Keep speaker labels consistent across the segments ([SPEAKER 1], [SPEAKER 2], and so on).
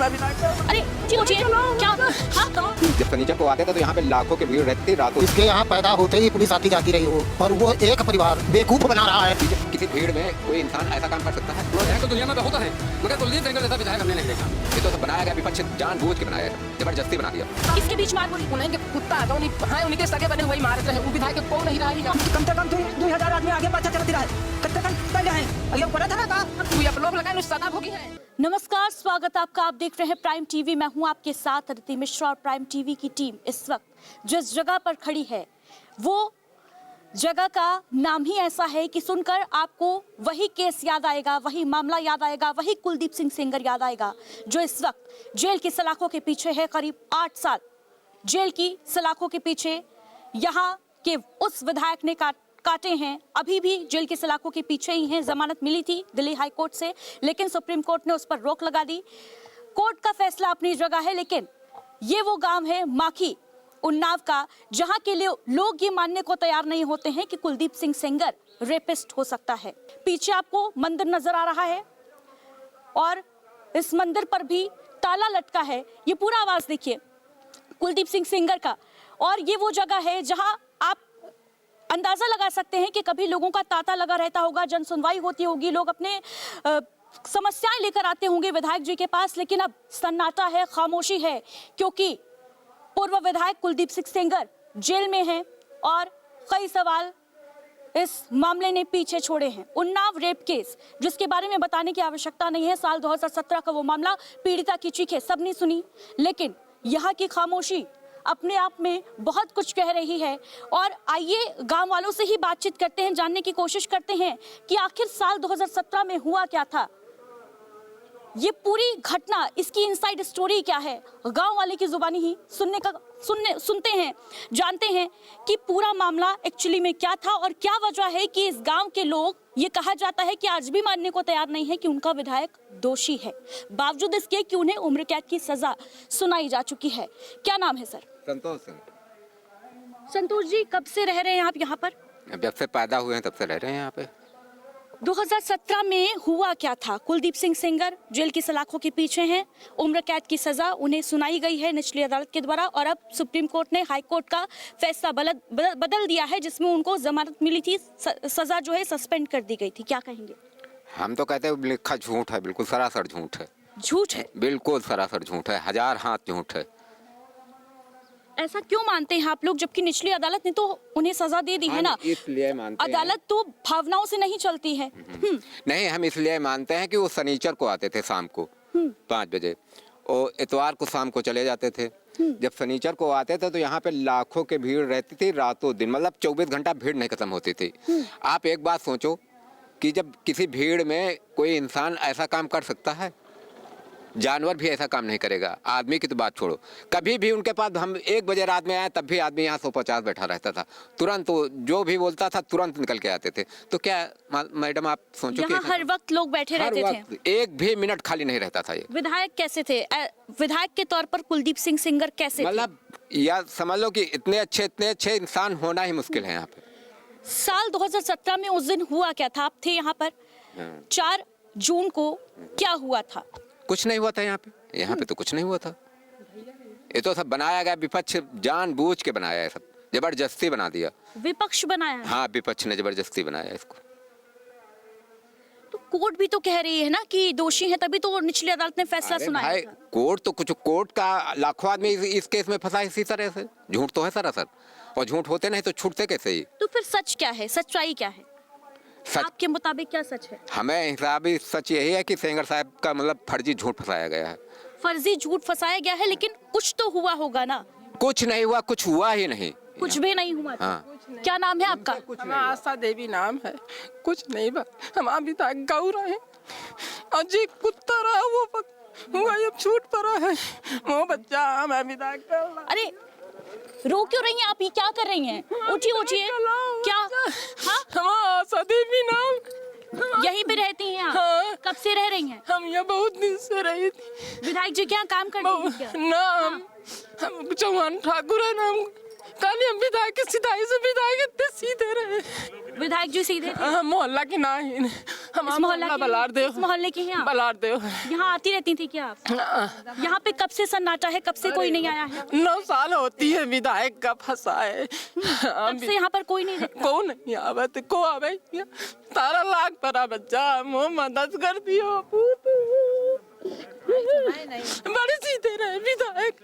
[SPEAKER 1] मैं विधायक का।
[SPEAKER 2] अरे पूछिए क्या? हाँ
[SPEAKER 3] जब फर्नीचर को आते थे तो यहाँ पे लाखों की भीड़ रहती थी रातों।
[SPEAKER 4] इसके यहाँ पैदा होते ही पुलिस आती जाती रही हो और वो एक परिवार बेवकूफ बना रहा है।
[SPEAKER 3] किसी भीड़ में कोई इंसान ऐसा काम कर सकता है?
[SPEAKER 5] विधायक तो दुनिया में होता है, मगर कुलदीप सेंगर जैसा विधायक हमने नहीं देखा।
[SPEAKER 3] ये तो सब बनाया गया, विपक्ष जानबूझ के बनाया है, जबरदस्ती बना दिया।
[SPEAKER 2] किसके बीच मार बोली?
[SPEAKER 1] उन्हें कुत्ता है तो उनके सगे बने हुए मारत रहे। वो विधायक को नहीं रहा है। कम से कम 2000 आदमी आगे पाछा चलती रहा है। कत्ते कर रहे हैं अरे पड़ा था ना का तू ये लोग लगाए सदा भोगी है।
[SPEAKER 2] नमस्कार, स्वागत आपका। आप देख रहे हैं प्राइम टीवी। मैं हूं आपके साथ अदिति मिश्रा और प्राइम टीवी की टीम इस वक्त जिस जगह पर खड़ी है वो जगह का नाम ही ऐसा है कि सुनकर आपको वही केस याद आएगा, वही मामला याद आएगा, वही कुलदीप सिंह सेंगर याद आएगा जो इस वक्त जेल की सलाखों के पीछे है। करीब 8 साल जेल की सलाखों के पीछे यहाँ के उस विधायक ने काटे हैं, अभी भी जेल की सलाखों के पीछे ही हैं। जमानत मिली थी दिल्ली हाई कोर्ट से, लेकिन सुप्रीम कोर्ट ने उस पर रोक लगा दी। कोर्ट का फैसला अपनी जगह है, लेकिन ये वो गांव है माखी उन्नाव का, जहां के लिए लोग ये मानने को तैयार नहीं होते हैं कि कुलदीप सिंह सेंगर रेपिस्ट हो सकता है। पीछे आपको मंदिर नजर आ रहा है और इस मंदिर पर भी ताला लटका है। ये पूरा आवाज देखिए कुलदीप सिंह सेंगर का। और ये वो जगह है जहां आप अंदाजा लगा सकते हैं कि कभी लोगों का तांता लगा रहता होगा, जन सुनवाई होती होगी, लोग अपने समस्याएं लेकर आते होंगे विधायक जी के पास, लेकिन अब सन्नाटा है, खामोशी है, क्योंकि पूर्व विधायक कुलदीप सिंह सेंगर जेल में हैं और कई सवाल इस मामले ने पीछे छोड़े हैं। उन्नाव रेप केस, जिसके बारे में बताने की आवश्यकता नहीं है, साल 2017 का वो मामला, पीड़िता की चीखें सबने सुनी, लेकिन यहाँ की खामोशी अपने आप में बहुत कुछ कह रही है। और आइए गांव वालों से ही बातचीत करते हैं, जानने की कोशिश करते हैं कि आखिर साल 2017 में हुआ क्या था, ये पूरी घटना, इसकी इनसाइड स्टोरी क्या है। गांव वाले की जुबानी ही सुनते हैं, जानते हैं कि पूरा मामला एक्चुअली में क्या था और क्या वजह है कि इस गांव के लोग, ये कहा जाता है कि आज भी मानने को तैयार नहीं है कि उनका विधायक दोषी है, बावजूद इसके कि उन्हें उम्र कैद की सजा सुनाई जा चुकी है। क्या नाम है सर?
[SPEAKER 3] संतोष सिंह।
[SPEAKER 2] संतोष जी, कब से रह रहे हैं आप यहाँ पर?
[SPEAKER 3] जब से पैदा हुए हैं तब से रह रहे हैं यहाँ पे।
[SPEAKER 2] 2017 में हुआ क्या था? कुलदीप सिंह सेंगर जेल की सलाखों के पीछे हैं, उम्र कैद की सजा उन्हें सुनाई गई है निचली अदालत के द्वारा, और अब सुप्रीम कोर्ट ने हाई कोर्ट का फैसला बदल दिया है, जिसमें उनको जमानत मिली थी, सजा जो है सस्पेंड कर दी गई थी। क्या कहेंगे?
[SPEAKER 3] हम तो कहते हैं लिखा झूठ है, बिल्कुल सरासर झूठ है।
[SPEAKER 2] झूठ है? बिल्कुल
[SPEAKER 3] सरासर झूठ है, हजार हाथ झूठ है।
[SPEAKER 2] ऐसा क्यों मानते हैं आप लोग, जबकि निचली अदालत ने तो उन्हें सजा दे दी है ना?
[SPEAKER 3] इसलिए मानते हैं,
[SPEAKER 2] अदालत तो भावनाओं से नहीं चलती है।
[SPEAKER 3] नहीं, हम इसलिए मानते हैं कि वो शनिचर को आते थे शाम को 5 बजे और इतवार को शाम को चले जाते थे। जब शनिचर को आते थे तो यहाँ पे लाखों की भीड़ रहती थी रातों दिन, मतलब 24 घंटा भीड़ नहीं खत्म होती थी। आप एक बात सोचो कि जब किसी भीड़ में कोई इंसान ऐसा काम कर सकता है, जानवर भी ऐसा काम नहीं करेगा, आदमी की तो बात छोड़ो। कभी भी उनके पास हम 1 बजे रात में आए तब भी आदमी यहाँ 150 बैठा रहता था, तुरंत जो भी बोलता था तुरंत निकल के आते थे। तो क्या मैडम आप सोचो कि
[SPEAKER 2] हर वक्त लोग बैठे रहते थे,
[SPEAKER 3] एक भी मिनट खाली नहीं रहता था। ये
[SPEAKER 2] विधायक कैसे थे? विधायक के तौर पर कुलदीप सिंह सेंगर कैसे थे?
[SPEAKER 3] मतलब या समझ लो कि इतने अच्छे इंसान होना ही मुश्किल है यहाँ पे।
[SPEAKER 2] साल 2017 में उस दिन हुआ क्या था? आप थे यहाँ पर 4 जून को, क्या हुआ था?
[SPEAKER 3] कुछ नहीं हुआ था यहाँ पे तो कुछ नहीं हुआ था। ये तो सब बनाया गया, विपक्ष जानबूझ के बनाया है, सब जबरदस्ती बना दिया।
[SPEAKER 2] विपक्ष बनाया है?
[SPEAKER 3] हाँ, विपक्ष ने जबरदस्ती बनाया इसको।
[SPEAKER 2] तो कोर्ट भी तो कह रही है ना कि दोषी है, तभी तो निचली अदालत ने फैसला सुनाया था।
[SPEAKER 3] कोर्ट का लाखों आदमी इस केस में फंसा इसी तरह से। झूठ तो है सरासर, और झूठ होते नहीं तो छूटते कैसे ही।
[SPEAKER 2] तो फिर सच क्या है, सच्चाई क्या है? आपके मुताबिक क्या सच है?
[SPEAKER 3] हमें हिसाब सच यही है कि सेंगर साहब का मतलब फर्जी झूठ फंसाया गया है।
[SPEAKER 2] फर्जी झूठ फंसाया गया है, लेकिन कुछ तो हुआ होगा ना?
[SPEAKER 3] कुछ नहीं हुआ, कुछ हुआ ही नहीं,
[SPEAKER 2] कुछ भी नहीं हुआ।
[SPEAKER 3] हाँ।
[SPEAKER 2] क्या नाम है आपका?
[SPEAKER 1] आशा देवी नाम है। कुछ नहीं बा, हम अभी तक गौ रहे और जी कुत्ता रहा वो ये छूट पड़ा है वो बच्चा। हम अभी तक
[SPEAKER 2] अरे रो क्यों रही हैं आप? ये क्या कर रही हैं? उठिए क्या? हाँ,
[SPEAKER 1] आशा देवी नाम।
[SPEAKER 2] यहीं पे रहती हैं आप?
[SPEAKER 1] हाँ।
[SPEAKER 2] कब से रह रही हैं?
[SPEAKER 1] हम यहाँ बहुत दिन से रही थी।
[SPEAKER 2] विधायक जी क्या काम करते हैं क्या?
[SPEAKER 1] नाम हम चौहान ठाकुर है नाम। कल हम विधायक के सिधाई से विधायक इतने सीधे रहे।
[SPEAKER 2] विधायक जी सीधे थे?
[SPEAKER 1] मोहल्ला की ना ही हम
[SPEAKER 2] इस मोहल्ला की-
[SPEAKER 1] बलार दे
[SPEAKER 2] इस मोहल्ले की हैं आप?
[SPEAKER 1] बलार दे
[SPEAKER 2] यहाँ आती रहती थी क्या आप? यहाँ पे कब से सन्नाटा है, कब से कोई नहीं आया है?
[SPEAKER 1] 9 साल होती है विधायक का फंसा है।
[SPEAKER 2] कब से यहाँ पर कोई नहीं रहता?
[SPEAKER 1] कौन नहीं आवत को आवे तारा लाख परा बच्चा मो मदद कर दियो पूत बड़े सीधे रहे विधायक।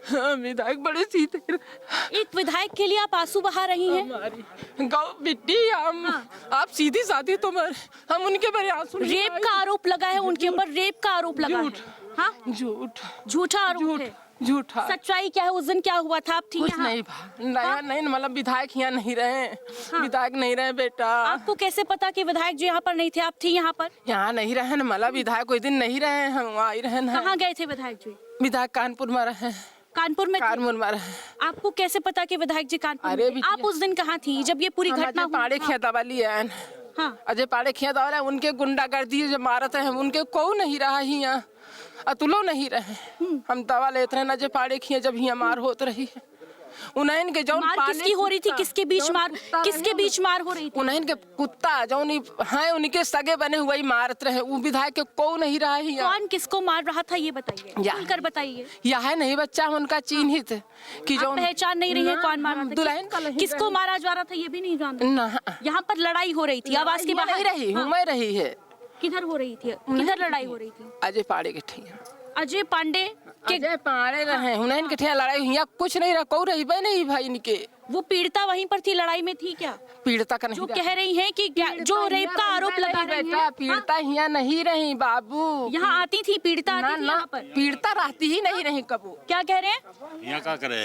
[SPEAKER 1] हाँ, विधायक बड़े सीधे रहे।
[SPEAKER 2] एक विधायक के लिए आप आंसू बहा रही हैं?
[SPEAKER 1] हमारी गौ बिट्टी हम आप सीधी साधी तुम्हारे हम उनके बारे आंसू नहीं
[SPEAKER 2] रेप का आरोप लगा है उनके ऊपर, रेप का आरोप लगा है। हाँ,
[SPEAKER 1] झूठ
[SPEAKER 2] झूठा आरोप है।
[SPEAKER 1] झूठा
[SPEAKER 2] सच्चाई क्या है? उस दिन क्या हुआ था? आप थी
[SPEAKER 1] कुछ
[SPEAKER 2] यहाँ?
[SPEAKER 1] नहीं नया नहीं मतलब विधायक यहाँ नहीं रहे। विधायक नहीं रहे बेटा।
[SPEAKER 2] आपको कैसे पता कि विधायक जी यहाँ पर नहीं थे? आप थी यहाँ पर?
[SPEAKER 1] यहाँ नहीं रहे न मतलब विधायक कोई दिन नहीं रहे हम वहाँ ही रहे न।
[SPEAKER 2] कहाँ गए थे विधायक जी?
[SPEAKER 1] विधायक कानपुर में रहे।
[SPEAKER 2] कानपुर में थे?
[SPEAKER 1] कानपुर में रहे।
[SPEAKER 2] आपको कैसे पता कि विधायक जी कानपुर
[SPEAKER 1] अरे
[SPEAKER 2] में थे?
[SPEAKER 1] बिटिया।
[SPEAKER 2] आप उस दिन कहाँ थी जब ये पूरी घटना हुई?
[SPEAKER 1] पाड़े खेता वाली है
[SPEAKER 2] हाँ,
[SPEAKER 1] अजय पाड़े खेत वाला उनके गुंडागर्दी जो मारते हैं उनके को नहीं रहा ही यहाँ अतुलो नहीं रहे। हम दवा लेते रहे न जो पाड़े खिए जब ही मार होत रही है उन्हें के जौन
[SPEAKER 2] मार किसकी हो रही थी? किसके बीच मार, किसके बीच मार हो रही थी?
[SPEAKER 1] उन्हें के कुत्ता जौन है उनके सगे बने हुए ही मारत रहे वो विधायक के को नहीं रहा ही यहाँ।
[SPEAKER 2] कौन किसको मार रहा था ये बताइए, खुलकर बताइए।
[SPEAKER 1] यह है नहीं बच्चा उनका चिन्हित कि
[SPEAKER 2] आप
[SPEAKER 1] जो
[SPEAKER 2] पहचान नहीं रही है कौन मारा था?
[SPEAKER 1] दुल्हन का नहीं
[SPEAKER 2] किसको मारा जा रहा था ये भी नहीं जानते?
[SPEAKER 1] ना
[SPEAKER 2] यहाँ पर लड़ाई हो रही थी, आवाज के बाहर
[SPEAKER 1] नहीं रही हूँ मैं रही है।
[SPEAKER 2] किधर हो रही थी? किधर लड़ाई हो रही थी?
[SPEAKER 1] अजय पाड़े के ठिया
[SPEAKER 2] अजय पांडे के
[SPEAKER 1] अजय पाड़े रहे उन्हें के ठिया लड़ाई हुई कुछ नहीं रहा को रही भाई नहीं भाई इनके
[SPEAKER 2] वो पीड़िता वहीं पर थी, लड़ाई में थी क्या?
[SPEAKER 1] पीड़िता का नहीं
[SPEAKER 2] जो कह रही हैं कि जो रेप का आरोप लगा रही
[SPEAKER 1] बेटा
[SPEAKER 2] हैं,
[SPEAKER 1] पीड़िता यहाँ नहीं रही बाबू।
[SPEAKER 2] यहाँ आती थी पीड़िता,
[SPEAKER 1] ना
[SPEAKER 2] आती थी
[SPEAKER 1] ना
[SPEAKER 2] यहाँ पर?
[SPEAKER 1] पीड़िता रहती ही नहीं रही कबू।
[SPEAKER 2] क्या कह रहे हैं?
[SPEAKER 6] यहाँ क्या करे?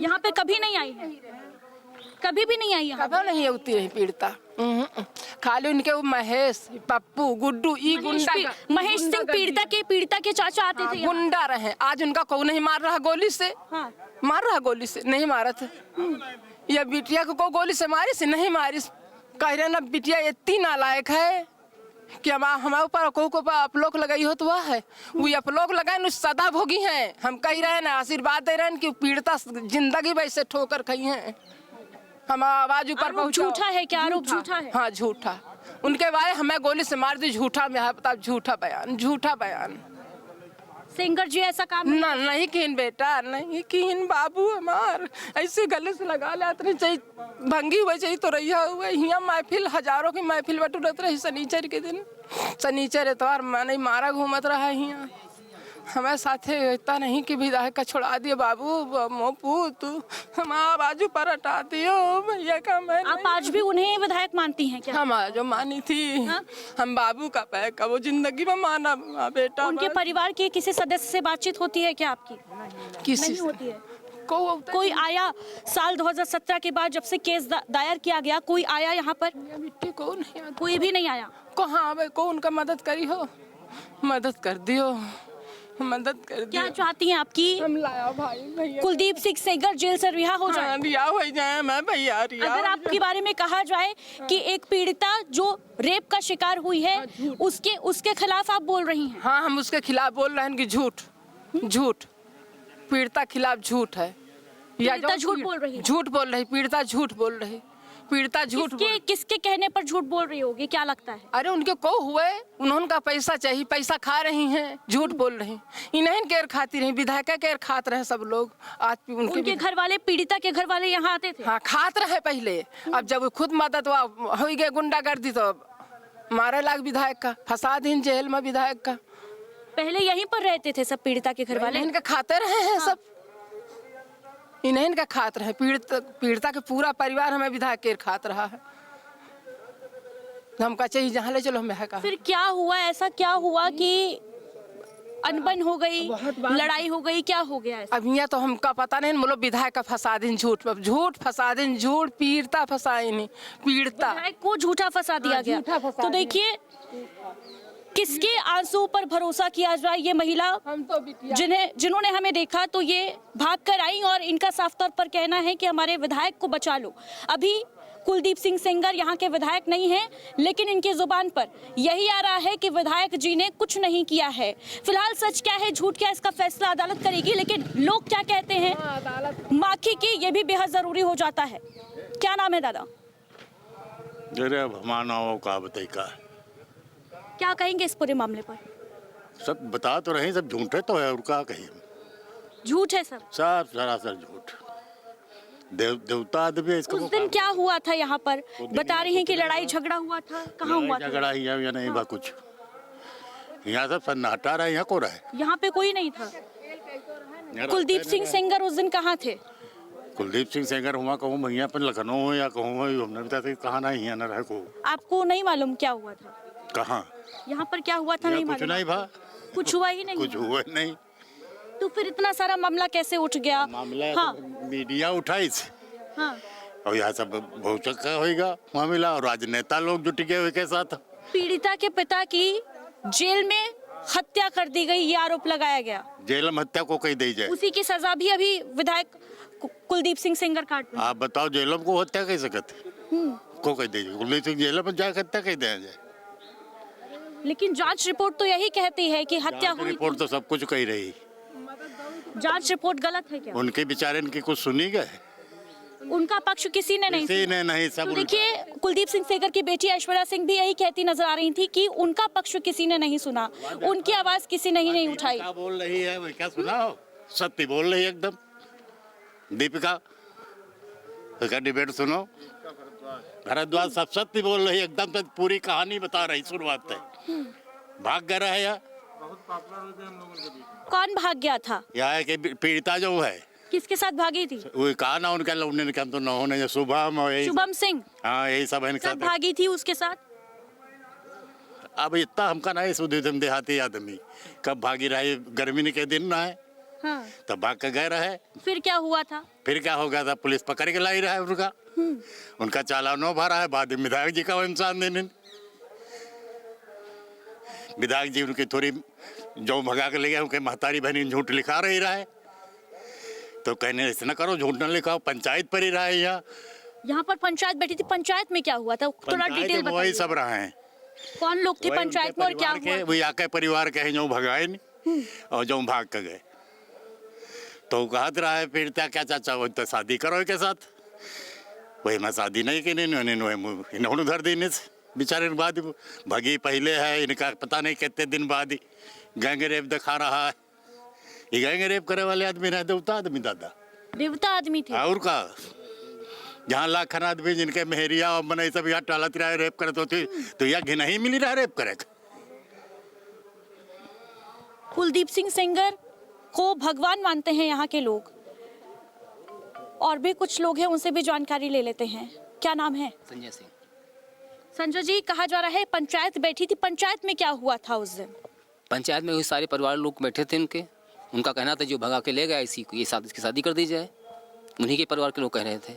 [SPEAKER 2] यहाँ पे कभी नहीं आई है, कभी भी नहीं आई यहाँ।
[SPEAKER 1] कभी नहीं होती रही पीड़िता। खाली उनके वो महेश पप्पू गुड्डू ई गुंडा
[SPEAKER 2] महेश सिंह पीड़िता के चाचा आते थे यहाँ।
[SPEAKER 1] गुंडा रहे। आज उनका को नहीं मार रहा गोली से।
[SPEAKER 2] हाँ,
[SPEAKER 1] मार रहा गोली से नहीं मारा था। या बिटिया को गोली से मारी से नहीं मारी। कह रहे ना बिटिया इतनी नालायक है कि हमारे ऊपर को आप लोग लगाई हो तो वह है वो आप लोग लगाए सदा भोगी हैं। हम कह रहे हैं ना आशीर्वाद दे रहे हैं कि पीड़िता जिंदगी वैसे ठोकर खाई है। हम आवाज ऊपर पहुंचाओ।
[SPEAKER 2] झूठा है क्या? आरोप झूठा है?
[SPEAKER 1] हाँ झूठा। उनके बारे हमें गोली से मार दी झूठा में बता झूठा बयान झूठा बयान।
[SPEAKER 2] सिंगर जी ऐसा काम
[SPEAKER 1] ना नहीं कीन बेटा नहीं कीन बाबू हमार ऐसे गले से लगा ले इतनी चाहिए भंगी हुए चाहिए तो रही हुए यहाँ महफिल हजारों की महफिल बटुरत रही शनिचर के दिन शनिचर एतवार मैंने मारा घूमत रहा है यहाँ। हमें साथे इतना नहीं कि विधायक का छोड़ा दिए बाबू मोपू तू हम बाजू पर हटा दियो भैया का मैं
[SPEAKER 2] आप आज भी उन्हें विधायक मानती हैं क्या?
[SPEAKER 1] हम आज मानी थी।
[SPEAKER 2] हाँ?
[SPEAKER 1] हम बाबू का पैक वो जिंदगी में माना बेटा।
[SPEAKER 2] उनके परिवार के किसी सदस्य से बातचीत होती है क्या आपकी?
[SPEAKER 1] किसी
[SPEAKER 2] नहीं होती है।
[SPEAKER 1] कोई
[SPEAKER 2] आया साल 2017 के बाद जब से केस दायर किया गया, कोई आया यहाँ पर?
[SPEAKER 1] मिट्टी कौन है
[SPEAKER 2] कोई भी नहीं आया।
[SPEAKER 1] कहाँ भाई कौन का मदद करी हो मदद कर दियो मदद कर दियो।
[SPEAKER 2] क्या चाहती हैं आपकी
[SPEAKER 1] हम लाया भाई भैया
[SPEAKER 2] कुलदीप सिंह सेंगर जेल से रिहा हो जाए?
[SPEAKER 1] हाँ, रिहा हो जाए मैं भैया रिहा
[SPEAKER 2] अगर आपके बारे में कहा जाए कि एक पीड़िता जो रेप का शिकार हुई है उसके खिलाफ आप बोल रही हैं?
[SPEAKER 1] हाँ हम उसके खिलाफ बोल रहे हैं कि झूठ पीड़िता खिलाफ झूठ है। या
[SPEAKER 2] पीड़िता झूठ बोल रही है?
[SPEAKER 1] झूठ बोल रही पीड़िता झूठ बोल रही पीड़िता झूठ
[SPEAKER 2] किसके कहने पर झूठ बोल रही होगी क्या लगता है?
[SPEAKER 1] अरे उनके को हुए उन्होंने का पैसा चाहिए पैसा खा रही हैं झूठ बोल रही इन्हें केयर खाती रही विधायक केयर खाते रहे सब लोग। आज भी
[SPEAKER 2] उनके घर वाले पीड़िता के घर वाले यहाँ आते थे?
[SPEAKER 1] हाँ खात रहे पहले। अब जब खुद मदद हो गए गुंडागर्दी तो मारे लाग विधायक का फंसा दिन जेल में विधायक का।
[SPEAKER 2] पहले यहीं पर रहते थे सब पीड़िता के घर वाले?
[SPEAKER 1] इनके खाते रहे हैं सब इन्हें का खात रहे पीड़िता के पूरा परिवार हमें विधायक केयर खात रहा है। हम का चाहिए जहाँ ले चलो हमें का।
[SPEAKER 2] फिर क्या हुआ? ऐसा क्या हुआ कि अनबन हो गई, लड़ाई हो गई, क्या हो गया ऐसा?
[SPEAKER 1] अब यहाँ तो हमका पता नहीं मतलब विधायक का फंसा दिन झूठ फंसा दिन झूठ पीड़िता फंसाई नहीं पीड़िता
[SPEAKER 2] विधायक को झूठा फंसा दिया गया। तो देखिए किसके आंसू पर भरोसा किया जाए। ये महिला जिन्होंने हमें देखा तो ये भाग कर आई और इनका साफ तौर पर कहना है कि हमारे विधायक को बचा लो। अभी कुलदीप सिंह सेंगर यहाँ के विधायक नहीं हैं, लेकिन इनकी जुबान पर यही आ रहा है कि विधायक जी ने कुछ नहीं किया है। फिलहाल सच क्या है झूठ क्या इसका फैसला अदालत करेगी, लेकिन लोग क्या कहते हैं माखी की ये भी बेहद जरूरी हो जाता है। क्या नाम है दादा?
[SPEAKER 6] अरे अब हमारा का बताई का
[SPEAKER 2] क्या कहेंगे इस पूरे मामले पर?
[SPEAKER 6] सब बता तो रहे, सब झूठ है तो है, और क्या कहिए,
[SPEAKER 2] झूठ है सब।
[SPEAKER 6] सब सरासर झूठ। देवता आदमी है इसका।
[SPEAKER 2] उस दिन क्या हुआ था यहाँ पर? बता रही हैं कि लड़ाई झगड़ा हुआ था, कहाँ हुआ था?
[SPEAKER 6] झगड़ा ही या नहीं बा कुछ, यहाँ सब सन्नाटा रहा है, यहाँ को रहा है।
[SPEAKER 2] यहाँ पे कोई नहीं था। कुलदीप सिंह सेंगर उस दिन कहाँ थे?
[SPEAKER 6] कुलदीप सिंह सेंगर हुआ कहूँ भैया पर लखनऊ या कहूँ हमने बताते कहाँ ना यहाँ न रहे को।
[SPEAKER 2] आपको नहीं मालूम क्या हुआ था?
[SPEAKER 6] कहाँ
[SPEAKER 2] यहाँ पर क्या हुआ था नहीं
[SPEAKER 6] कुछ
[SPEAKER 2] मालूम?
[SPEAKER 6] नहीं भा,
[SPEAKER 2] कुछ हुआ ही नहीं।
[SPEAKER 6] कुछ हुआ नहीं।
[SPEAKER 2] तो फिर इतना सारा मामला कैसे उठ गया?
[SPEAKER 6] मामला
[SPEAKER 2] हाँ
[SPEAKER 6] तो मीडिया उठाई से,
[SPEAKER 2] हाँ।
[SPEAKER 6] और यहाँ सब बहुत चक्का होगा मामला, और राजनेता लोग जुट गए हुए के साथ।
[SPEAKER 2] पीड़िता के पिता की जेल में हत्या कर दी गई, ये आरोप लगाया गया।
[SPEAKER 6] जेल में हत्या को कही दी जाए,
[SPEAKER 2] उसी की सजा भी अभी विधायक कुलदीप सिंह सेंगर काट रहे हैं।
[SPEAKER 6] आप बताओ जेलों को हत्या कह सकते को कह दीजिए, कुलदीप सिंह जेल में जाकर हत्या कह दिया जाए।
[SPEAKER 2] लेकिन जांच रिपोर्ट तो यही कहती है कि हत्या हुई।
[SPEAKER 6] रिपोर्ट तो सब कुछ कही रही,
[SPEAKER 2] जांच रिपोर्ट गलत है क्या?
[SPEAKER 6] उनके बेचारे इनकी कुछ सुनी गए,
[SPEAKER 2] उनका पक्ष किसी ने नहीं
[SPEAKER 6] किसी ने नहीं, सब
[SPEAKER 2] तो देखिए कुलदीप सिंह सेंगर की बेटी ऐश्वर्या सिंह भी यही कहती नजर आ रही थी कि उनका पक्ष किसी ने नहीं सुना, उनकी आवाज किसी ने ही नहीं उठाई।
[SPEAKER 6] क्या बोल रही है वो, क्या सुना हो? सत्य बोल रही है एकदम दीपिका का डिबेट सुनो, भरद्वाज सब सत्य बोल रही है एकदम, तो पूरी कहानी बता रही शुरुआत से। भाग गया है या
[SPEAKER 2] कौन भाग गया था?
[SPEAKER 6] यह है कि पीड़िता जो है
[SPEAKER 2] किसके साथ भागी थी?
[SPEAKER 6] वो कहा ना उनका लौटने का तो न होने, शुभम और यही
[SPEAKER 2] शुभम सिंह
[SPEAKER 6] हाँ यही सब इनके
[SPEAKER 2] कब
[SPEAKER 6] साथ।
[SPEAKER 2] भागी थी उसके साथ?
[SPEAKER 6] अब इतना हमका नहीं सुधी तुम देहाती आदमी कब भागी रहे, गर्मी के दिन ना है
[SPEAKER 2] हाँ।
[SPEAKER 6] तब भाग के गए रहे।
[SPEAKER 2] फिर क्या हुआ था?
[SPEAKER 6] फिर क्या हो गया था, पुलिस पकड़ के लाई रहा है उनका, उनका चालान भरा है। बाद में विधायक जी का इंसान देने, विधायक जी उनकी थोड़ी जो भगा के ले गए, उनके महतारी बहनी झूठ लिखा रही रहा है, तो कहने ऐसे न करो, झूठ न लिखाओ, पंचायत पर ही रहा है।
[SPEAKER 2] यहाँ पर पंचायत बैठी थी, पंचायत में क्या हुआ था थोड़ा डिटेल
[SPEAKER 6] वही
[SPEAKER 2] बताइए।
[SPEAKER 6] सब रहे हैं,
[SPEAKER 2] कौन लोग थे पंचायत में और क्या हुआ?
[SPEAKER 6] वही आके परिवार के हैं जो भगाए नहीं और जो भाग के गए। तो कहत रहा है पीड़िता क्या चाचा वो तो शादी करो के साथ, वही मैं शादी नहीं की, इन्होंने उधर दिन बेचारे बाद भगी पहले है, इनका पता नहीं कितने दिन बाद ही गैंग रेप दिखा रहा है। ये गैंग रेप करे वाले आदमी रहे देवता आदमी, दादा
[SPEAKER 2] देवता आदमी थे।
[SPEAKER 6] और का जहाँ लाखन आदमी जिनके मेहरिया और मने सब यहाँ टालत रहा रेप करे तो यह घिन ही मिली रहा रेप करे।
[SPEAKER 2] कुलदीप सिंह सेंगर को भगवान मानते हैं यहाँ के लोग, और भी कुछ लोग हैं उनसे भी जानकारी ले लेते हैं। क्या नाम है?
[SPEAKER 7] संजय सिंह।
[SPEAKER 2] संजय जी, कहा जा रहा है पंचायत बैठी थी, पंचायत में क्या हुआ था उस दिन?
[SPEAKER 7] पंचायत में वही सारे परिवार लोग बैठे थे, उनका कहना था जो भगा के ले गया इसी को ये इसकी शादी कर दी जाए, उन्हीं के परिवार के लोग कह रहे थे।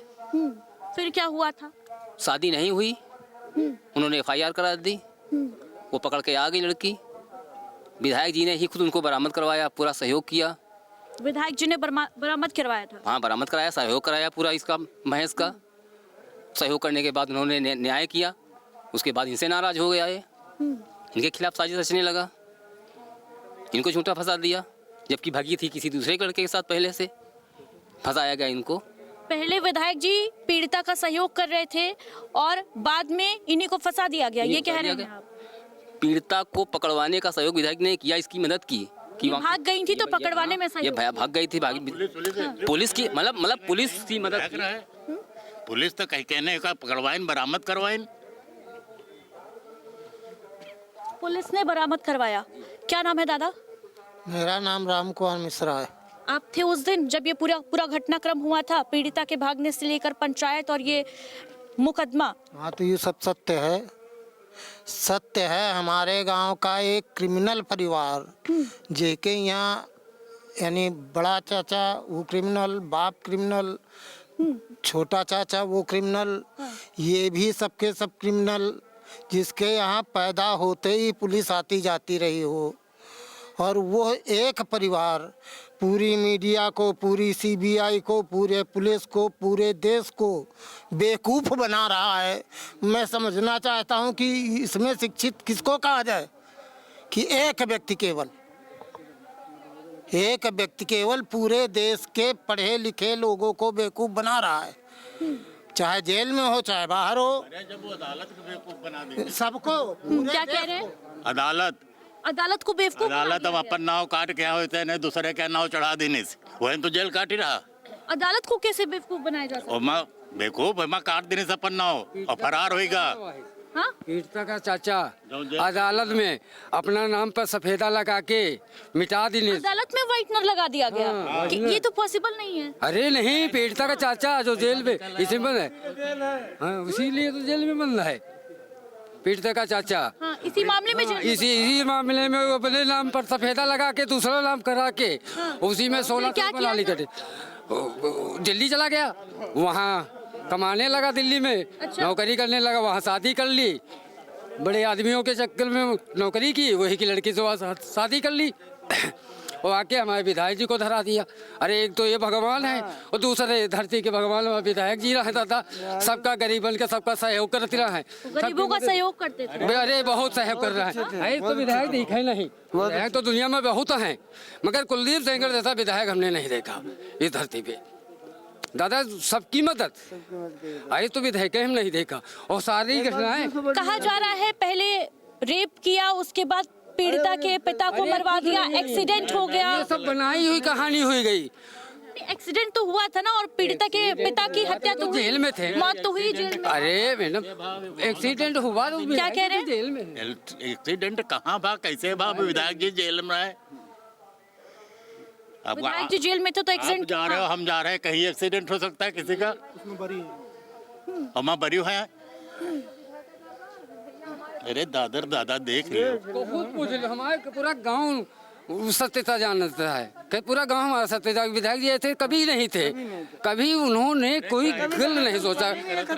[SPEAKER 2] फिर क्या हुआ था?
[SPEAKER 7] शादी नहीं हुई, उन्होंने FIR करा दी, वो पकड़ के आ गई लड़की। विधायक जी ने ही खुद उनको बरामद करवाया, पूरा सहयोग किया।
[SPEAKER 2] विधायक जी ने बरामद करवाया था?
[SPEAKER 7] हाँ बरामद कराया, सहयोग कराया पूरा इसका महेश का। सहयोग करने के बाद उन्होंने न्याय किया, उसके बाद इनसे नाराज हो गया ये, इनके खिलाफ साजिश रचने लगा, इनको झूठा फंसा दिया, जबकि भागी थी किसी दूसरे लड़के के साथ, पहले से फंसाया गया इनको।
[SPEAKER 2] पहले विधायक जी पीड़िता का सहयोग कर रहे थे और बाद में इन्हीं को फंसा दिया गया, ये कह रहे हैं आप?
[SPEAKER 7] पीड़िता को पकड़वाने का सहयोग विधायक ने किया, इसकी मदद की कि
[SPEAKER 2] भाग गई थी तो पकड़वाने में
[SPEAKER 7] ये भाग गई थी, पुलिस की मतलब पुलिस की मदद की।
[SPEAKER 6] पुलिस तो कहीं कहने का पकड़वाइन बरामद करवाइन,
[SPEAKER 2] पुलिस ने बरामद करवाया। क्या नाम है दादा?
[SPEAKER 4] मेरा नाम राम कुमार मिश्रा है।
[SPEAKER 2] आप थे उस दिन जब ये पूरा घटनाक्रम हुआ था, पीड़िता के भागने से लेकर पंचायत और ये मुकदमा?
[SPEAKER 4] हाँ, तो ये सब सत्य है, सत्य है। हमारे गांव का एक क्रिमिनल परिवार जेके यहाँ, यानी बड़ा चाचा वो क्रिमिनल, बाप क्रिमिनल, छोटा चाचा वो क्रिमिनल, ये भी सबके सब क्रिमिनल, जिसके यहाँ पैदा होते ही पुलिस आती जाती रही हो, और वो एक परिवार पूरी मीडिया को, पूरी CBI को, पूरे पुलिस को, पूरे देश को बेवकूफ़ बना रहा है। मैं समझना चाहता हूँ कि इसमें शिक्षित किसको कहा जाए कि एक व्यक्ति केवल पूरे देश के पढ़े लिखे लोगों को बेवकूफ़ बना रहा है। चाहे जेल में हो चाहे बाहर हो,
[SPEAKER 6] जब वो अदालत को बेवकूफ बना देंगे
[SPEAKER 4] सबको।
[SPEAKER 2] क्या कह रहे हैं?
[SPEAKER 6] अदालत
[SPEAKER 2] को बेवकूफ बना
[SPEAKER 6] अब
[SPEAKER 2] दिया
[SPEAKER 6] अपन नाव काट के होते हैं दूसरे के नाव चढ़ा देने से वही तो जेल काट ही रहा।
[SPEAKER 2] गया। अदालत को कैसे बेवकूफ बनाया जा सकता
[SPEAKER 6] और माँ बेवकूफ माँ काट देने से अपन नाव और फरार होएगा।
[SPEAKER 2] है? हाँ?
[SPEAKER 8] पीड़िता का चाचा
[SPEAKER 6] जो-
[SPEAKER 8] अदालत में अपना नाम पर सफेदा लगा के मिटा देने।
[SPEAKER 2] अदालत में व्हाइटनर लगा दिया गया कि ये तो पॉसिबल नहीं है।
[SPEAKER 8] अरे नहीं, पीड़िता का चाचा जो जेल में इसी में बंद है, हाँ इसीलिए तो जेल में बंद है पीड़िता का चाचा।
[SPEAKER 2] हाँ, इसी मामले में जेल में
[SPEAKER 8] इसी मामले में वो अपने नाम पर सफेदा लगा के दूसरा नाम करा के उसी में 16
[SPEAKER 2] क्या
[SPEAKER 8] बना ली कटे। दिल्ली चला गया, वहाँ कमाने लगा, दिल्ली में नौकरी करने लगा, वहाँ शादी कर ली, बड़े आदमियों के चक्कर में नौकरी की, वही की लड़की से वहाँ शादी कर ली और आके हमारे विधायक जी को धरा दिया। अरे एक तो ये भगवान है और दूसरे धरती के भगवान विधायक जी रहे दादा, सबका गरीबन का सबका सहयोग करते रहे,
[SPEAKER 2] गरीबों का सहयोग करते थे।
[SPEAKER 8] अरे बहुत सहयोग कर रहा है। एक तो विधायक दिखे नहीं, विधायक तो दुनिया में बहुत हैं, मगर कुलदीप सेंगर जैसा विधायक हमने नहीं देखा इस धरती पे दादा। सबकी मदद, अरे तो विधायक हम नहीं देखा। और सारी घटनाएं
[SPEAKER 2] कहा जा रहा है पहले रेप किया, उसके बाद पीड़िता के पिता को मरवा दिया, एक्सीडेंट हो गया।
[SPEAKER 8] ये सब बनाई हुई कहानी हुई गई।
[SPEAKER 2] एक्सीडेंट तो हुआ था ना, और पीड़िता के पिता की हत्या तो हुई,
[SPEAKER 8] जेल में थे,
[SPEAKER 2] मौत तो हुई जेल में।
[SPEAKER 8] अरे मैडम एक्सीडेंट हुआ तो
[SPEAKER 2] क्या कह रहे हैं?
[SPEAKER 8] जेल में।
[SPEAKER 6] एक्सीडेंट कहाँ भाग कैसे भाग विधायक जी जेल में है। अब
[SPEAKER 2] विधायक जी जेल में थे तो
[SPEAKER 6] आप
[SPEAKER 2] एक्सीडेंट
[SPEAKER 6] जा रहे हो हम जा रहे हैं, कहीं एक्सीडेंट हो सकता है किसी का। हम बरी है। अरे दादा देख लियो।
[SPEAKER 8] बहुत पूछ लो, हमारे पूरा गांव सत्यता जानता है कि पूरा गांव हमारा सत्यता। विधायक जी ऐसे कभी नहीं थे, कभी उन्होंने कोई गल नहीं सोचा,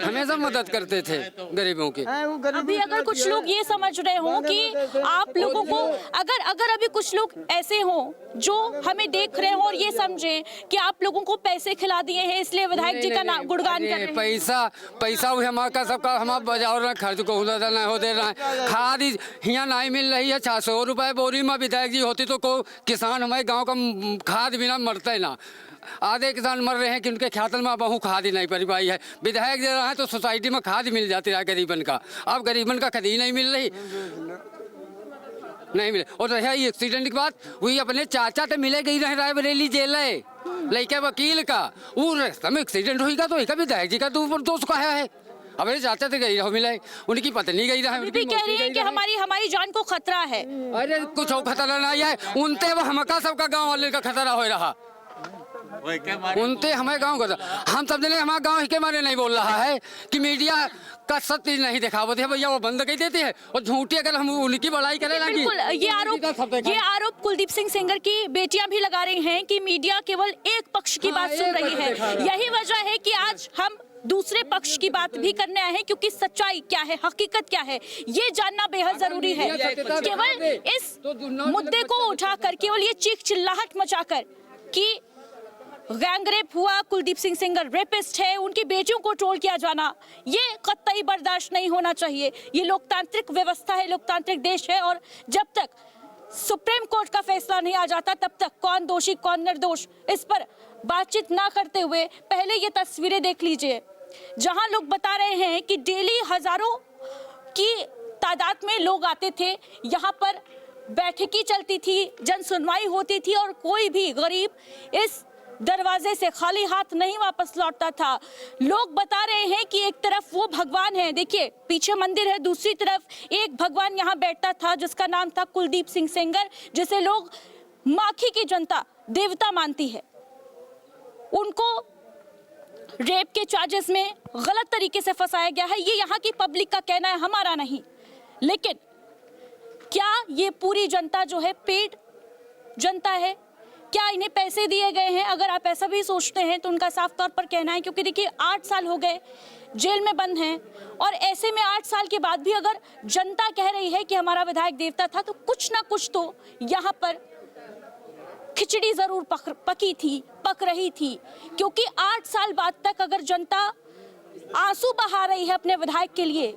[SPEAKER 8] हमेशा मदद करते थे गरीबों की।
[SPEAKER 2] अभी अगर कुछ लोग ये समझ रहे हो कि आप लोगों को अगर अभी कुछ लोग ऐसे हो जो हमें देख रहे हो और ये समझे कि आप लोगों को पैसे खिला दिए हैं इसलिए विधायक जी का गुणगान कर रहे हैं।
[SPEAKER 8] पैसा हुई हमारा सबका, हमारा बाजार खर्च को नहीं हो दे रहा है। खाद यहाँ नहीं मिल रही है, 600 रुपए बोरी में विधायक जी होती तो को किसान हमारे गांव का खाद बिना मरते ना। आधे किसान मर रहे हैं कि उनके ख्यातल में बहु खाद ही नहीं पड़ पाई है। विधायक दे रहा है तो सोसाइटी में खाद मिल जाती है गरीबन का, अब गरीबन का खरीद नहीं मिल रही, नहीं मिले। और रहा ये एक्सीडेंट की बात, वही अपने चाचा तो मिले गई रहे रायबरेली जेल है लड़के वकील का, वो रास्ते में एक्सीडेंट होगा तो एक विधायक जी का दोस्त कहा है। अपने चाचा से गई रहो मिले, उनकी पत्नी गई रहा है,
[SPEAKER 2] भी कह रही है कि हमारी जान को खतरा है।
[SPEAKER 8] अरे कुछ और खतरा नहीं है, उनते वो हमका सबका गांव वाले का खतरा हो रहा, उनते हमारे गांव का। हम सब जने हमारे गांव के मारे नहीं बोल रहा है कि मीडिया का सत्य नहीं दिखावत है भैया, वो बंद कर देते हैं और झूठी अगर हम उनकी बड़ाई करें लगी।
[SPEAKER 2] बिल्कुल, ये आरोप कुलदीप सिंह सेंगर की बेटियां भी लगा रही हैं कि मीडिया केवल एक पक्ष की बात सुन रही है। यही वजह है कि आज हम दूसरे पक्ष की बात भी करने आए हैं, क्योंकि सच्चाई क्या है, हकीकत क्या है, ये जानना बेहद जरूरी है। केवल इस मुद्दे को उठाकर, केवल ये चीख चिल्लाहट मचाकर कि गैंगरेप हुआ, कुलदीप सिंह सेंगर रेपिस्ट है, उनकी बेटियों को ट्रोल किया जाना, ये कतई बर्दाश्त नहीं होना चाहिए। ये लोकतांत्रिक व्यवस्था है, लोकतांत्रिक देश है, और जब तक सुप्रीम कोर्ट का फैसला नहीं आ जाता तब तक कौन दोषी कौन निर्दोष इस पर बातचीत ना करते हुए पहले ये तस्वीरें देख लीजिए, जहां लोग बता रहे हैं कि डेली हजारों की तादाद में लोग आते थे, यहाँ पर बैठकी चलती थी, जन सुनवाई होती थी और कोई भी गरीब इस दरवाजे से खाली हाथ नहीं वापस लौटता था। लोग बता रहे हैं कि एक तरफ वो भगवान है, देखिए पीछे मंदिर है, दूसरी तरफ एक भगवान यहाँ बैठता था जिसका नाम था कुलदीप सिंह सेंगर, जिसे लोग माखी की जनता देवता मानती है। उनको रेप के चार्जेस में गलत तरीके से फंसाया गया है, ये यहाँ की पब्लिक का कहना है, हमारा नहीं। लेकिन क्या ये पूरी जनता जो है पेड जनता है? क्या इन्हें पैसे दिए गए हैं? अगर आप ऐसा भी सोचते हैं तो उनका साफ तौर पर कहना है, क्योंकि देखिए 8 साल हो गए जेल में बंद हैं, और ऐसे में 8 साल के बाद भी अगर जनता कह रही है कि हमारा विधायक देवता था, तो कुछ ना कुछ तो यहाँ पर खिचड़ी जरूर पक रही थी, क्योंकि 8 साल बाद तक अगर जनता आंसू बहा रही है अपने विधायक के लिए,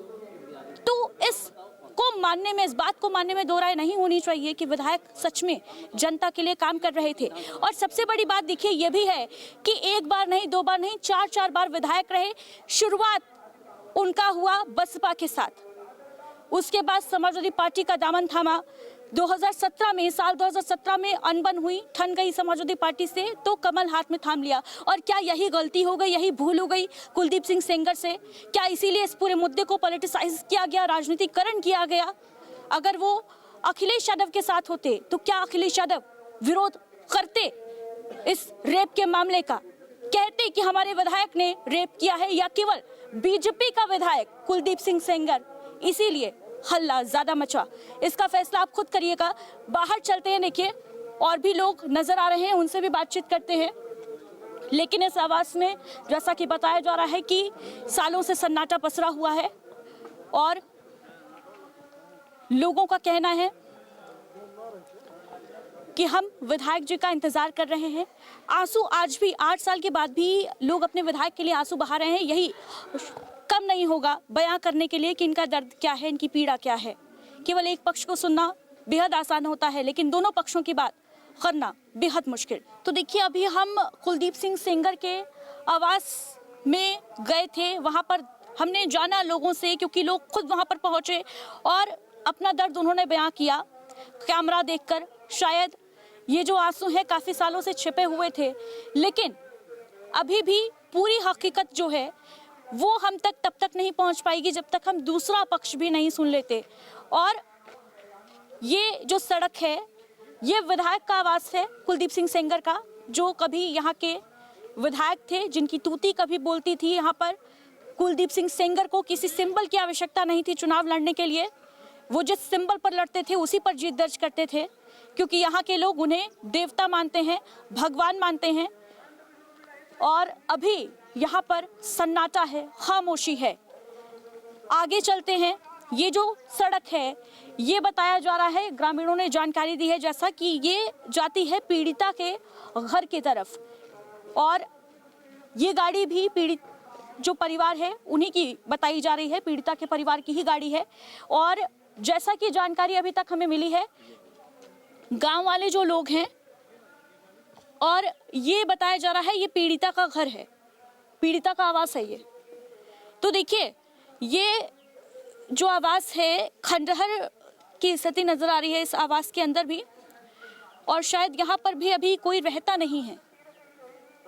[SPEAKER 2] तो इस को मानने में, इस बात को मानने में दो राय नहीं होनी चाहिए कि विधायक सच में जनता के लिए काम कर रहे थे। और सबसे बड़ी बात देखिए ये भी है कि एक बार नहीं, दो बार नहीं, 4 बार विधायक रहे। शुरुआत उनका हुआ बसपा के साथ, उसके बाद समाजवादी पार्टी का दामन थामा। 2017 में, साल 2017 में अनबन हुई, ठन गई समाजवादी पार्टी से, तो कमल हाथ में थाम लिया। और क्या यही गलती हो गई, यही भूल हो गई कुलदीप सिंह सेंगर से? क्या इसीलिए इस पूरे मुद्दे को पॉलिटिसाइज किया गया, राजनीतिकरण किया गया? अगर वो अखिलेश यादव के साथ होते तो क्या अखिलेश यादव विरोध करते इस रेप के मामले का? कहते कि हमारे विधायक ने रेप किया है, या केवल बीजेपी का विधायक कुलदीप सिंह सेंगर? इसीलिए हल्ला ज्यादा मचा। इसका फैसला आप खुद करिएगा। बाहर चलते हैं, देखिए और भी लोग नजर आ रहे हैं, उनसे भी बातचीत करते हैं। लेकिन इस आवास में जैसा कि बताया जा रहा है कि सालों से सन्नाटा पसरा हुआ है और लोगों का कहना है कि हम विधायक जी का इंतजार कर रहे हैं। आंसू आज भी 8 साल के बाद भी लोग अपने विधायक के लिए आंसू बहा रहे हैं। यही कम नहीं होगा बयां करने के लिए कि इनका दर्द क्या है, इनकी पीड़ा क्या है। केवल एक पक्ष को सुनना बेहद आसान होता है, लेकिन दोनों पक्षों की बात करना बेहद मुश्किल। तो देखिए अभी हम कुलदीप सिंह सेंगर के आवास में गए थे, वहां पर हमने जाना लोगों से, क्योंकि लोग खुद वहां पर पहुंचे और अपना दर्द उन्होंने बयां किया कैमरा देखकर। शायद ये जो आंसू है काफी सालों से छिपे हुए थे, लेकिन अभी भी पूरी हकीकत जो है वो हम तक तब तक नहीं पहुंच पाएगी जब तक हम दूसरा पक्ष भी नहीं सुन लेते। और ये जो सड़क है ये विधायक का आवास है कुलदीप सिंह सेंगर का, जो कभी यहाँ के विधायक थे, जिनकी तूती कभी बोलती थी। यहाँ पर कुलदीप सिंह सेंगर को किसी सिंबल की आवश्यकता नहीं थी चुनाव लड़ने के लिए। वो जिस सिंबल पर लड़ते थे उसी पर जीत दर्ज करते थे, क्योंकि यहाँ के लोग उन्हें देवता मानते हैं, भगवान मानते हैं। और अभी यहाँ पर सन्नाटा है, खामोशी है। आगे चलते हैं। ये जो सड़क है ये बताया जा रहा है, ग्रामीणों ने जानकारी दी है जैसा कि ये जाती है पीड़िता के घर की तरफ, और ये गाड़ी भी पीड़ित जो परिवार है उन्हीं की बताई जा रही है, पीड़िता के परिवार की ही गाड़ी है। और जैसा कि जानकारी अभी तक हमें मिली है गांव वाले जो लोग हैं, और ये बताया जा रहा है ये पीड़िता का घर है, पीड़िता का आवास है ये। तो देखिए ये जो आवास है खंडहर की स्थिति नजर आ रही है इस आवास के अंदर भी, और शायद यहाँ पर भी अभी कोई रहता नहीं है,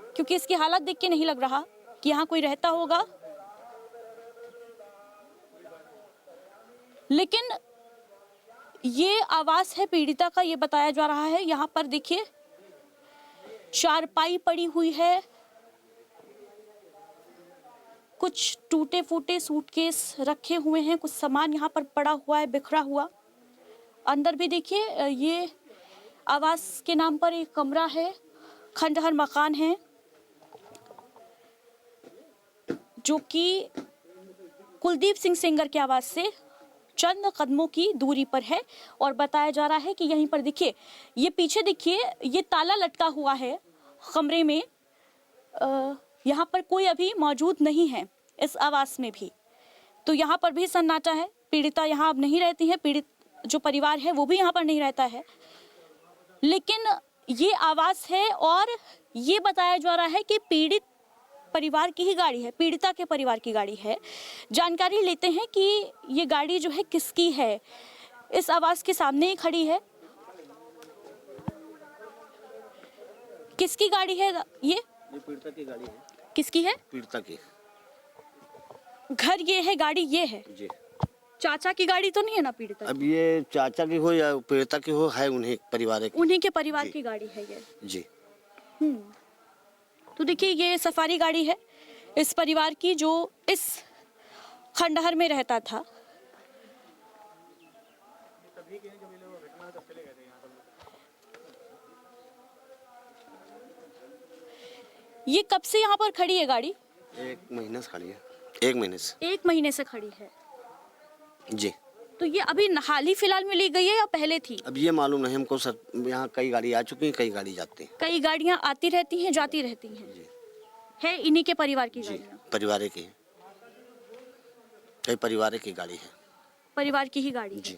[SPEAKER 2] क्योंकि इसकी हालत देख के नहीं लग रहा कि यहाँ कोई रहता होगा। लेकिन ये आवास है पीड़िता का, ये बताया जा रहा है। यहाँ पर देखिए चारपाई पड़ी हुई है, कुछ टूटे फूटे सूटकेस रखे हुए हैं, कुछ सामान यहाँ पर पड़ा हुआ है बिखरा हुआ। अंदर भी देखिए ये आवास के नाम पर एक कमरा है, खंडहर मकान है जो कि कुलदीप सिंह सेंगर के आवास से चंद कदमों की दूरी पर है। और बताया जा रहा है कि यहीं पर देखिए ये पीछे देखिए ये ताला लटका हुआ है कमरे में, यहाँ पर कोई अभी मौजूद नहीं है इस आवास में भी। तो यहाँ पर भी सन्नाटा है, पीड़िता यहाँ अब नहीं रहती है, पीड़ित जो परिवार है वो भी यहाँ पर नहीं रहता है। लेकिन ये आवास है और ये बताया जा रहा है कि पीड़ित परिवार की ही गाड़ी है, पीड़िता के परिवार की गाड़ी है। जानकारी लेते हैं कि ये गाड़ी जो है किसकी है। इस आवास के सामने ही खड़ी है। किसकी गाड़ी है ये
[SPEAKER 9] पीड़िता की गाड़ी है।
[SPEAKER 2] किसकी है?
[SPEAKER 9] पीड़िता की।
[SPEAKER 2] घर ये है, गाड़ी ये है
[SPEAKER 9] जी।
[SPEAKER 2] चाचा की गाड़ी तो नहीं है ना पीड़िता?
[SPEAKER 9] अब ये चाचा की हो या पीड़िता की हो, है उन्हीं परिवार की,
[SPEAKER 2] उन्हीं के परिवार की गाड़ी है ये।
[SPEAKER 9] जी।
[SPEAKER 2] तो देखिए ये सफारी गाड़ी है इस परिवार की जो इस खंडहर में रहता था। ये कब से यहाँ पर खड़ी है गाड़ी?
[SPEAKER 9] 1 महीने से खड़ी है। 1 महीने से।
[SPEAKER 2] 1 महीने से खड़ी है
[SPEAKER 9] जी।
[SPEAKER 2] तो ये अभी हाल ही फिलहाल में ली गई है या पहले थी?
[SPEAKER 9] अब ये मालूम नहीं हमको सर, यहाँ कई गाड़ी आ चुकी है, कई गाड़ी जाती है।
[SPEAKER 2] कई गाड़ियाँ आती रहती हैं जाती रहती हैं।
[SPEAKER 9] जी।
[SPEAKER 2] है इन्हीं के परिवार की गाड़ियाँ?
[SPEAKER 9] परिवार की है, कई परिवार की गाड़ी है।
[SPEAKER 2] परिवार की ही गाड़ी है।
[SPEAKER 9] जी।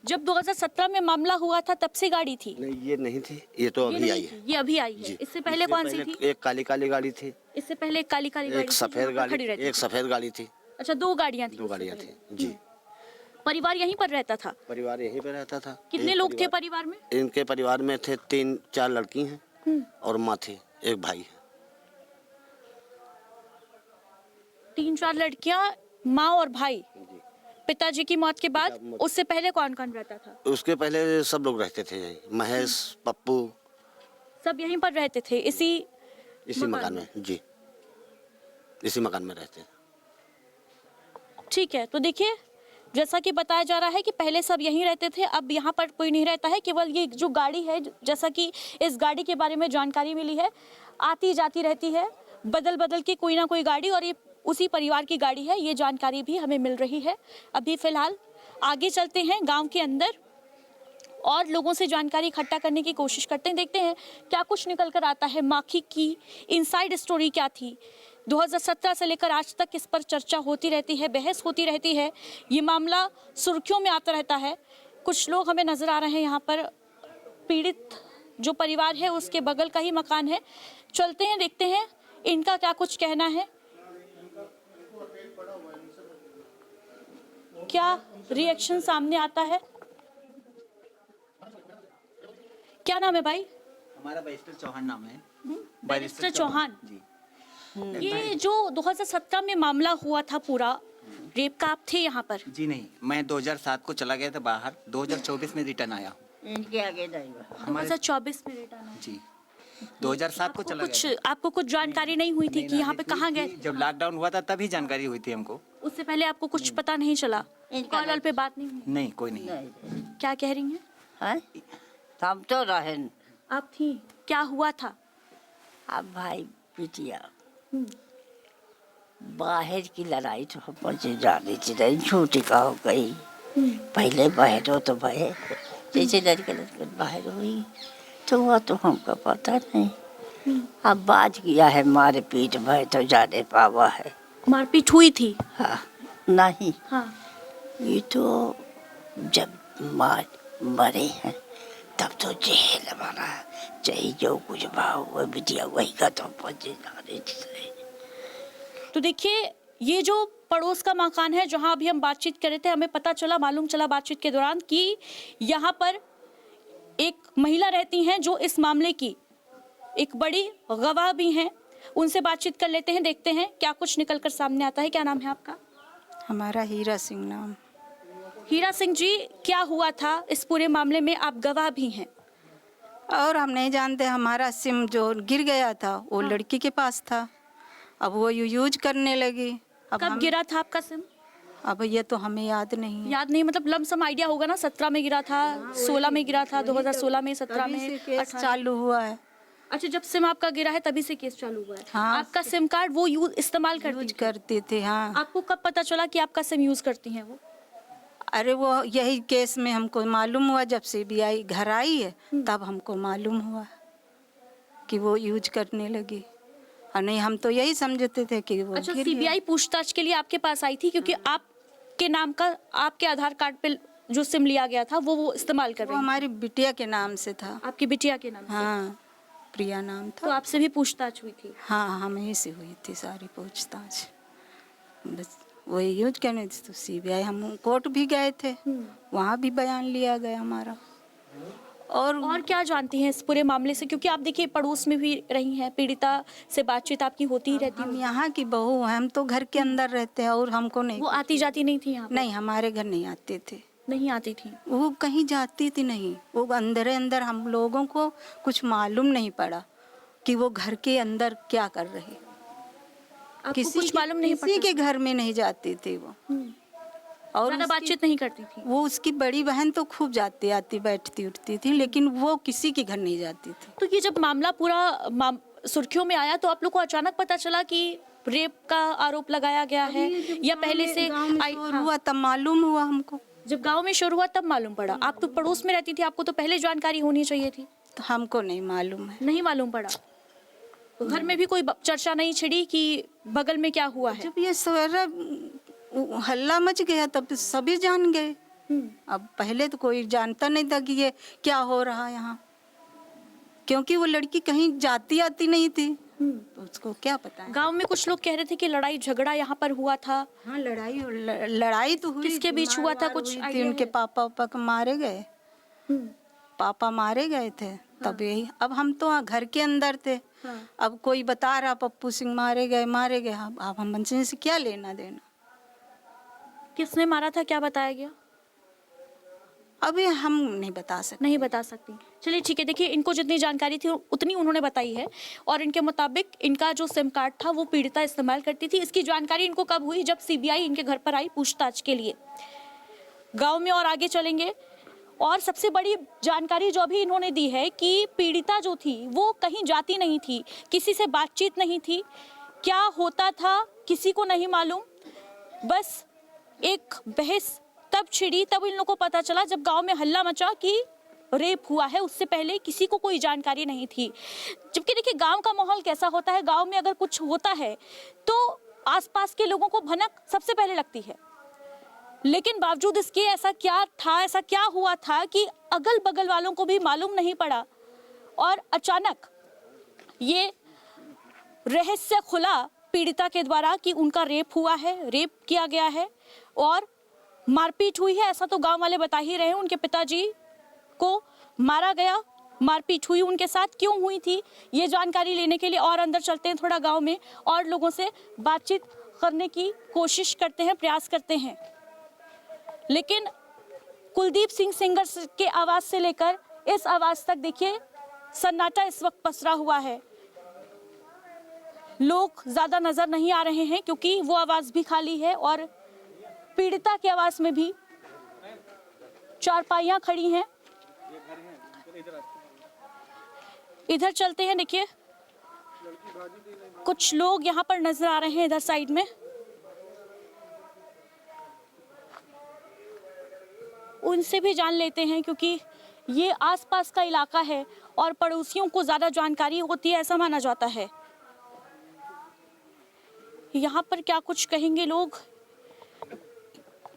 [SPEAKER 2] जब 2017 में मामला हुआ था तब से गाड़ी थी?
[SPEAKER 9] नहीं, ये नहीं थी, ये तो
[SPEAKER 2] ये
[SPEAKER 9] अभी
[SPEAKER 2] नहीं
[SPEAKER 9] आई
[SPEAKER 2] थी,
[SPEAKER 9] है।
[SPEAKER 2] ये अभी आई है।
[SPEAKER 9] जी।
[SPEAKER 2] इससे पहले कौन सी थी?
[SPEAKER 9] एक काली काली गाड़ी थी,
[SPEAKER 2] इससे पहले एक काली काली गाड़ी
[SPEAKER 9] एक
[SPEAKER 2] थी,
[SPEAKER 9] सफेद
[SPEAKER 2] जहाँ पर
[SPEAKER 9] गाड़ी,
[SPEAKER 2] खड़ी रहती
[SPEAKER 9] एक
[SPEAKER 2] थी।
[SPEAKER 9] सफेद गाड़ी थी,
[SPEAKER 2] अच्छा, दो गाड़ियाँ थी।
[SPEAKER 9] 2
[SPEAKER 2] उससे
[SPEAKER 9] गाड़ियाँ
[SPEAKER 2] पहले।
[SPEAKER 9] थी। जी।
[SPEAKER 2] परिवार यहीं पर रहता था?
[SPEAKER 9] परिवार यहीं पे रहता था।
[SPEAKER 2] कितने
[SPEAKER 9] एक
[SPEAKER 2] लोग थे परिवार में?
[SPEAKER 9] इनके परिवार में थे 3-4 लड़की हैं और माँ थी, एक भाई है।
[SPEAKER 2] 3-4 लड़कियां, माँ और भाई। पिताजी की मौत के बाद उससे पहले कौन कौन रहता था?
[SPEAKER 9] उसके पहले सब लोग रहते थे यहीं, महेश, पप्पू,
[SPEAKER 2] सब यहीं पर रहते थे, इसी
[SPEAKER 9] मकान में। जी, इसी मकान में रहते थे।
[SPEAKER 2] ठीक है। तो देखिए, जैसा कि बताया जा रहा है कि पहले सब यहीं रहते थे, अब यहाँ पर कोई नहीं रहता है। केवल ये जो गाड़ी है, जैसा कि इस गाड़ी के बारे में जानकारी मिली है, आती जाती रहती है, बदल बदल के कोई ना कोई गाड़ी, और ये उसी परिवार की गाड़ी है, ये जानकारी भी हमें मिल रही है। अभी फिलहाल आगे चलते हैं गांव के अंदर और लोगों से जानकारी इकट्ठा करने की कोशिश करते हैं, देखते हैं क्या कुछ निकल कर आता है। माखी की इनसाइड स्टोरी क्या थी? 2017 से लेकर आज तक इस पर चर्चा होती रहती है, बहस होती रहती है, ये मामला सुर्खियों में आता रहता है। कुछ लोग हमें नजर आ रहे हैं यहाँ पर, पीड़ित जो परिवार है उसके बगल का ही मकान है। चलते हैं, देखते हैं इनका क्या कुछ कहना है, क्या रिएक्शन सामने आता है। क्या नाम है भाई?
[SPEAKER 10] हमारा बैरिस्टर चौहान नाम है।
[SPEAKER 2] बैरिस्टर चौहान
[SPEAKER 10] जी।
[SPEAKER 2] ये जो 2017 में मामला हुआ था पूरा रेप का, आप थे यहाँ पर?
[SPEAKER 10] जी नहीं, मैं 2007 को चला गया था बाहर, 2024 में रिटर्न आया हूँ।
[SPEAKER 2] इनके आगे 2024 में रिटर्न आए।
[SPEAKER 10] जी, 2007 को चला
[SPEAKER 2] कुछ
[SPEAKER 10] गया।
[SPEAKER 2] आपको कुछ जानकारी नहीं हुई थी कि यहाँ पे कहाँ गए?
[SPEAKER 10] जब लॉकडाउन हुआ था तभी जानकारी हुई थी हमको।
[SPEAKER 2] उससे पहले आपको कुछ पता नहीं चला? कॉल पे बात नहीं हुई?
[SPEAKER 10] नहीं, कोई नहीं।
[SPEAKER 2] क्या कह रही हैं?
[SPEAKER 11] हम तो रहे
[SPEAKER 2] आप थी, क्या हुआ था?
[SPEAKER 11] अब भाई बिटिया बाहर की लड़ाई तो हम मुझे जानी चाहिए, छूटी का हो गई। पहले बाहर हो तो बाहर, जैसे लड़के लड़के बाहर हुई तो वह तो हमको पता नहीं। अब बात किया है मारे पीट भाई तो जाने पावा है।
[SPEAKER 2] मारपीट हुई थी?
[SPEAKER 11] हाँ, नहीं
[SPEAKER 2] हाँ।
[SPEAKER 11] ये तो जब मरे हैं तब तो जेल बना, चाहे जो कुछ भाव हुआ बिटिया वही का तो पहुंचे जाने चाहिए।
[SPEAKER 2] तो देखिए, ये जो पड़ोस का मकान है जहां अभी हम बातचीत कर रहे थे, हमें पता चला, मालूम चला बातचीत के दौरान कि यहाँ पर एक महिला रहती हैं जो इस मामले की एक बड़ी गवाह भी हैं। उनसे बातचीत कर लेते हैं, देखते हैं क्या कुछ निकल कर सामने आता है। क्या नाम है आपका?
[SPEAKER 12] हमारा हीरा सिंह नाम।
[SPEAKER 2] हीरा सिंह जी, क्या हुआ था इस पूरे मामले में? आप गवाह भी हैं।
[SPEAKER 12] और हम नहीं जानते, हमारा सिम जो गिर गया था वो लड़की के पास था, अब वो यूज करने लगी। अब
[SPEAKER 2] कब गिरा था आपका सिम?
[SPEAKER 12] अब ये तो हमें याद नहीं है।
[SPEAKER 2] याद नहीं मतलब लमसम आइडिया होगा ना? 17 में गिरा था, 16 में गिरा था, 2016 में, 17 में
[SPEAKER 12] केस चालू हुआ है।
[SPEAKER 2] अच्छा, जब सिम आपका गिरा है तभी से केस चालू हुआ है।
[SPEAKER 12] हाँ।
[SPEAKER 2] आपका सिम कार्ड वो यूज इस्तेमाल
[SPEAKER 12] करती थी। हाँ।
[SPEAKER 2] आपको कब पता चला कि आपका सिम यूज करती हैं वो?
[SPEAKER 12] अरे वो यही केस में हमको मालूम हुआ, जब CBI घर आई है तब हमको मालूम हुआ कि वो यूज करने लगी, और नहीं हम तो यही समझते थे कि वो।
[SPEAKER 2] अच्छा, CBI पूछताछ के लिए आपके पास आई थी क्योंकि आपके नाम का, आपके आधार कार्ड पे जो सिम लिया गया था वो इस्तेमाल कर रही?
[SPEAKER 12] हमारी बिटिया के नाम से था।
[SPEAKER 2] आपकी बिटिया के नाम से?
[SPEAKER 12] हाँ, प्रिया नाम था।
[SPEAKER 2] तो आपसे भी पूछताछ हुई थी?
[SPEAKER 12] हाँ, हमें से हुई थी सारी पूछताछ, बस वही यूज करने तो CBI, हम कोर्ट भी गए थे, वहाँ भी बयान लिया गया हमारा।
[SPEAKER 2] और क्या जानती हैं इस पूरे मामले से? क्योंकि आप देखिए पड़ोस में भी रही हैं, पीड़िता से बातचीत आपकी होती ही रहती है।
[SPEAKER 12] हम यहाँ की बहू हैं, हम तो घर के अंदर रहते हैं और हमको नहीं।
[SPEAKER 2] वो आती जाती नहीं थी यहाँ?
[SPEAKER 12] नहीं, हमारे घर नहीं आते थे।
[SPEAKER 2] नहीं आती थी
[SPEAKER 12] वो, कहीं जाती थी नहीं, वो अंदर अंदर। हम लोगों को कुछ मालूम नहीं पड़ा कि वो घर के अंदर क्या कर रहे।
[SPEAKER 2] किसी कुछ मालूम नहीं
[SPEAKER 12] किसी के घर में नहीं जाती थी वो, और
[SPEAKER 2] ज़्यादा बातचीत नहीं करती थी।
[SPEAKER 12] वो उसकी बड़ी बहन तो खूब जाती आती बैठती उठती थी, लेकिन वो किसी के घर नहीं जाती थी।
[SPEAKER 2] तो ये जब मामला पूरा सुर्खियों में आया तो आप लोग को अचानक पता चला कि रेप का आरोप लगाया गया है, या पहले से
[SPEAKER 12] हुआ तब मालूम हुआ हमको?
[SPEAKER 2] जब गांव में शुरू हुआ तब मालूम पड़ा? आप तो पड़ोस में रहती थी, आपको तो पहले जानकारी होनी चाहिए थी।
[SPEAKER 12] तो हमको नहीं मालूम है।
[SPEAKER 2] नहीं मालूम पड़ा? तो घर में भी कोई चर्चा नहीं छिड़ी कि बगल में क्या हुआ है?
[SPEAKER 12] जब ये सारा हल्ला मच गया, तब सभी जान गए। अब पहले तो कोई जानता नहीं था कि ये क्या हो रहा है यहाँ, क्योंकि वो लड़की कहीं जाती आती नहीं थी, तो उसको क्या पता है।
[SPEAKER 2] गांव में कुछ लोग कह रहे थे कि लड़ाई झगड़ा यहाँ पर हुआ था।
[SPEAKER 12] हाँ, लड़ाई तो हुई।
[SPEAKER 2] किसके बीच हुआ था, कुछ
[SPEAKER 12] थी?
[SPEAKER 2] आइडिया
[SPEAKER 12] उनके
[SPEAKER 2] है?
[SPEAKER 12] पापा को मारे गए, पापा मारे गए थे तब यही। अब हम तो घर के अंदर थे, अब कोई बता रहा पप्पू सिंह मारे गए। अब हम मनसे से क्या लेना देना।
[SPEAKER 2] किसने मारा था, क्या बताया गया?
[SPEAKER 12] अभी हम नहीं बता
[SPEAKER 2] सकती। चलिए ठीक है, देखिए इनको जितनी जानकारी थी उतनी उन्होंने बताई है, और इनके मुताबिक इनका जो सिम कार्ड था वो पीड़िता इस्तेमाल करती थी। इसकी जानकारी इनको कब हुई? जब सीबीआई इनके घर पर आई पूछताछ के लिए। गांव में और आगे चलेंगे, और सबसे बड़ी जानकारी जो अभी इन्होंने दी है कि पीड़िता जो थी वो कहीं जाती नहीं थी, किसी से बातचीत नहीं थी, क्या होता था किसी को नहीं मालूम। बस एक बहस तब छिड़ी, तब इन लोगों को पता चला जब गांव में हल्ला मचा कि रेप हुआ है। उससे पहले किसी को कोई जानकारी नहीं थी। जबकि देखिए गांव का माहौल कैसा होता है, गांव में अगर कुछ होता है तो आसपास के लोगों को भनक सबसे पहले लगती है, लेकिन बावजूद इसके ऐसा क्या हुआ था कि अगल बगल वालों को भी मालूम नहीं पड़ा, और अचानक ये रहस्य खुला पीड़िता के द्वारा कि उनका रेप हुआ है, रेप किया गया है और मारपीट हुई है। ऐसा तो गांव वाले बता ही रहे हैं, उनके पिताजी को मारा गया, मारपीट हुई उनके साथ। क्यों हुई थी ये जानकारी लेने के लिए और अंदर चलते हैं थोड़ा गांव में, और लोगों से बातचीत करने की कोशिश करते हैं, प्रयास करते हैं। लेकिन कुलदीप सिंह सेंगर के आवाज से लेकर इस आवाज तक देखिए सन्नाटा इस वक्त पसरा हुआ है। लोग ज्यादा नजर नहीं आ रहे हैं क्योंकि वो आवाज भी खाली है, और पीड़िता की आवाज में भी चारपाइयां खड़ी हैं। इधर चलते हैं, देखिए कुछ लोग यहाँ पर नजर आ रहे हैं इधर साइड में। उनसे भी जान लेते हैं क्योंकि ये आसपास का इलाका है और पड़ोसियों को ज्यादा जानकारी होती है, ऐसा माना जाता है। यहाँ पर क्या कुछ कहेंगे लोग,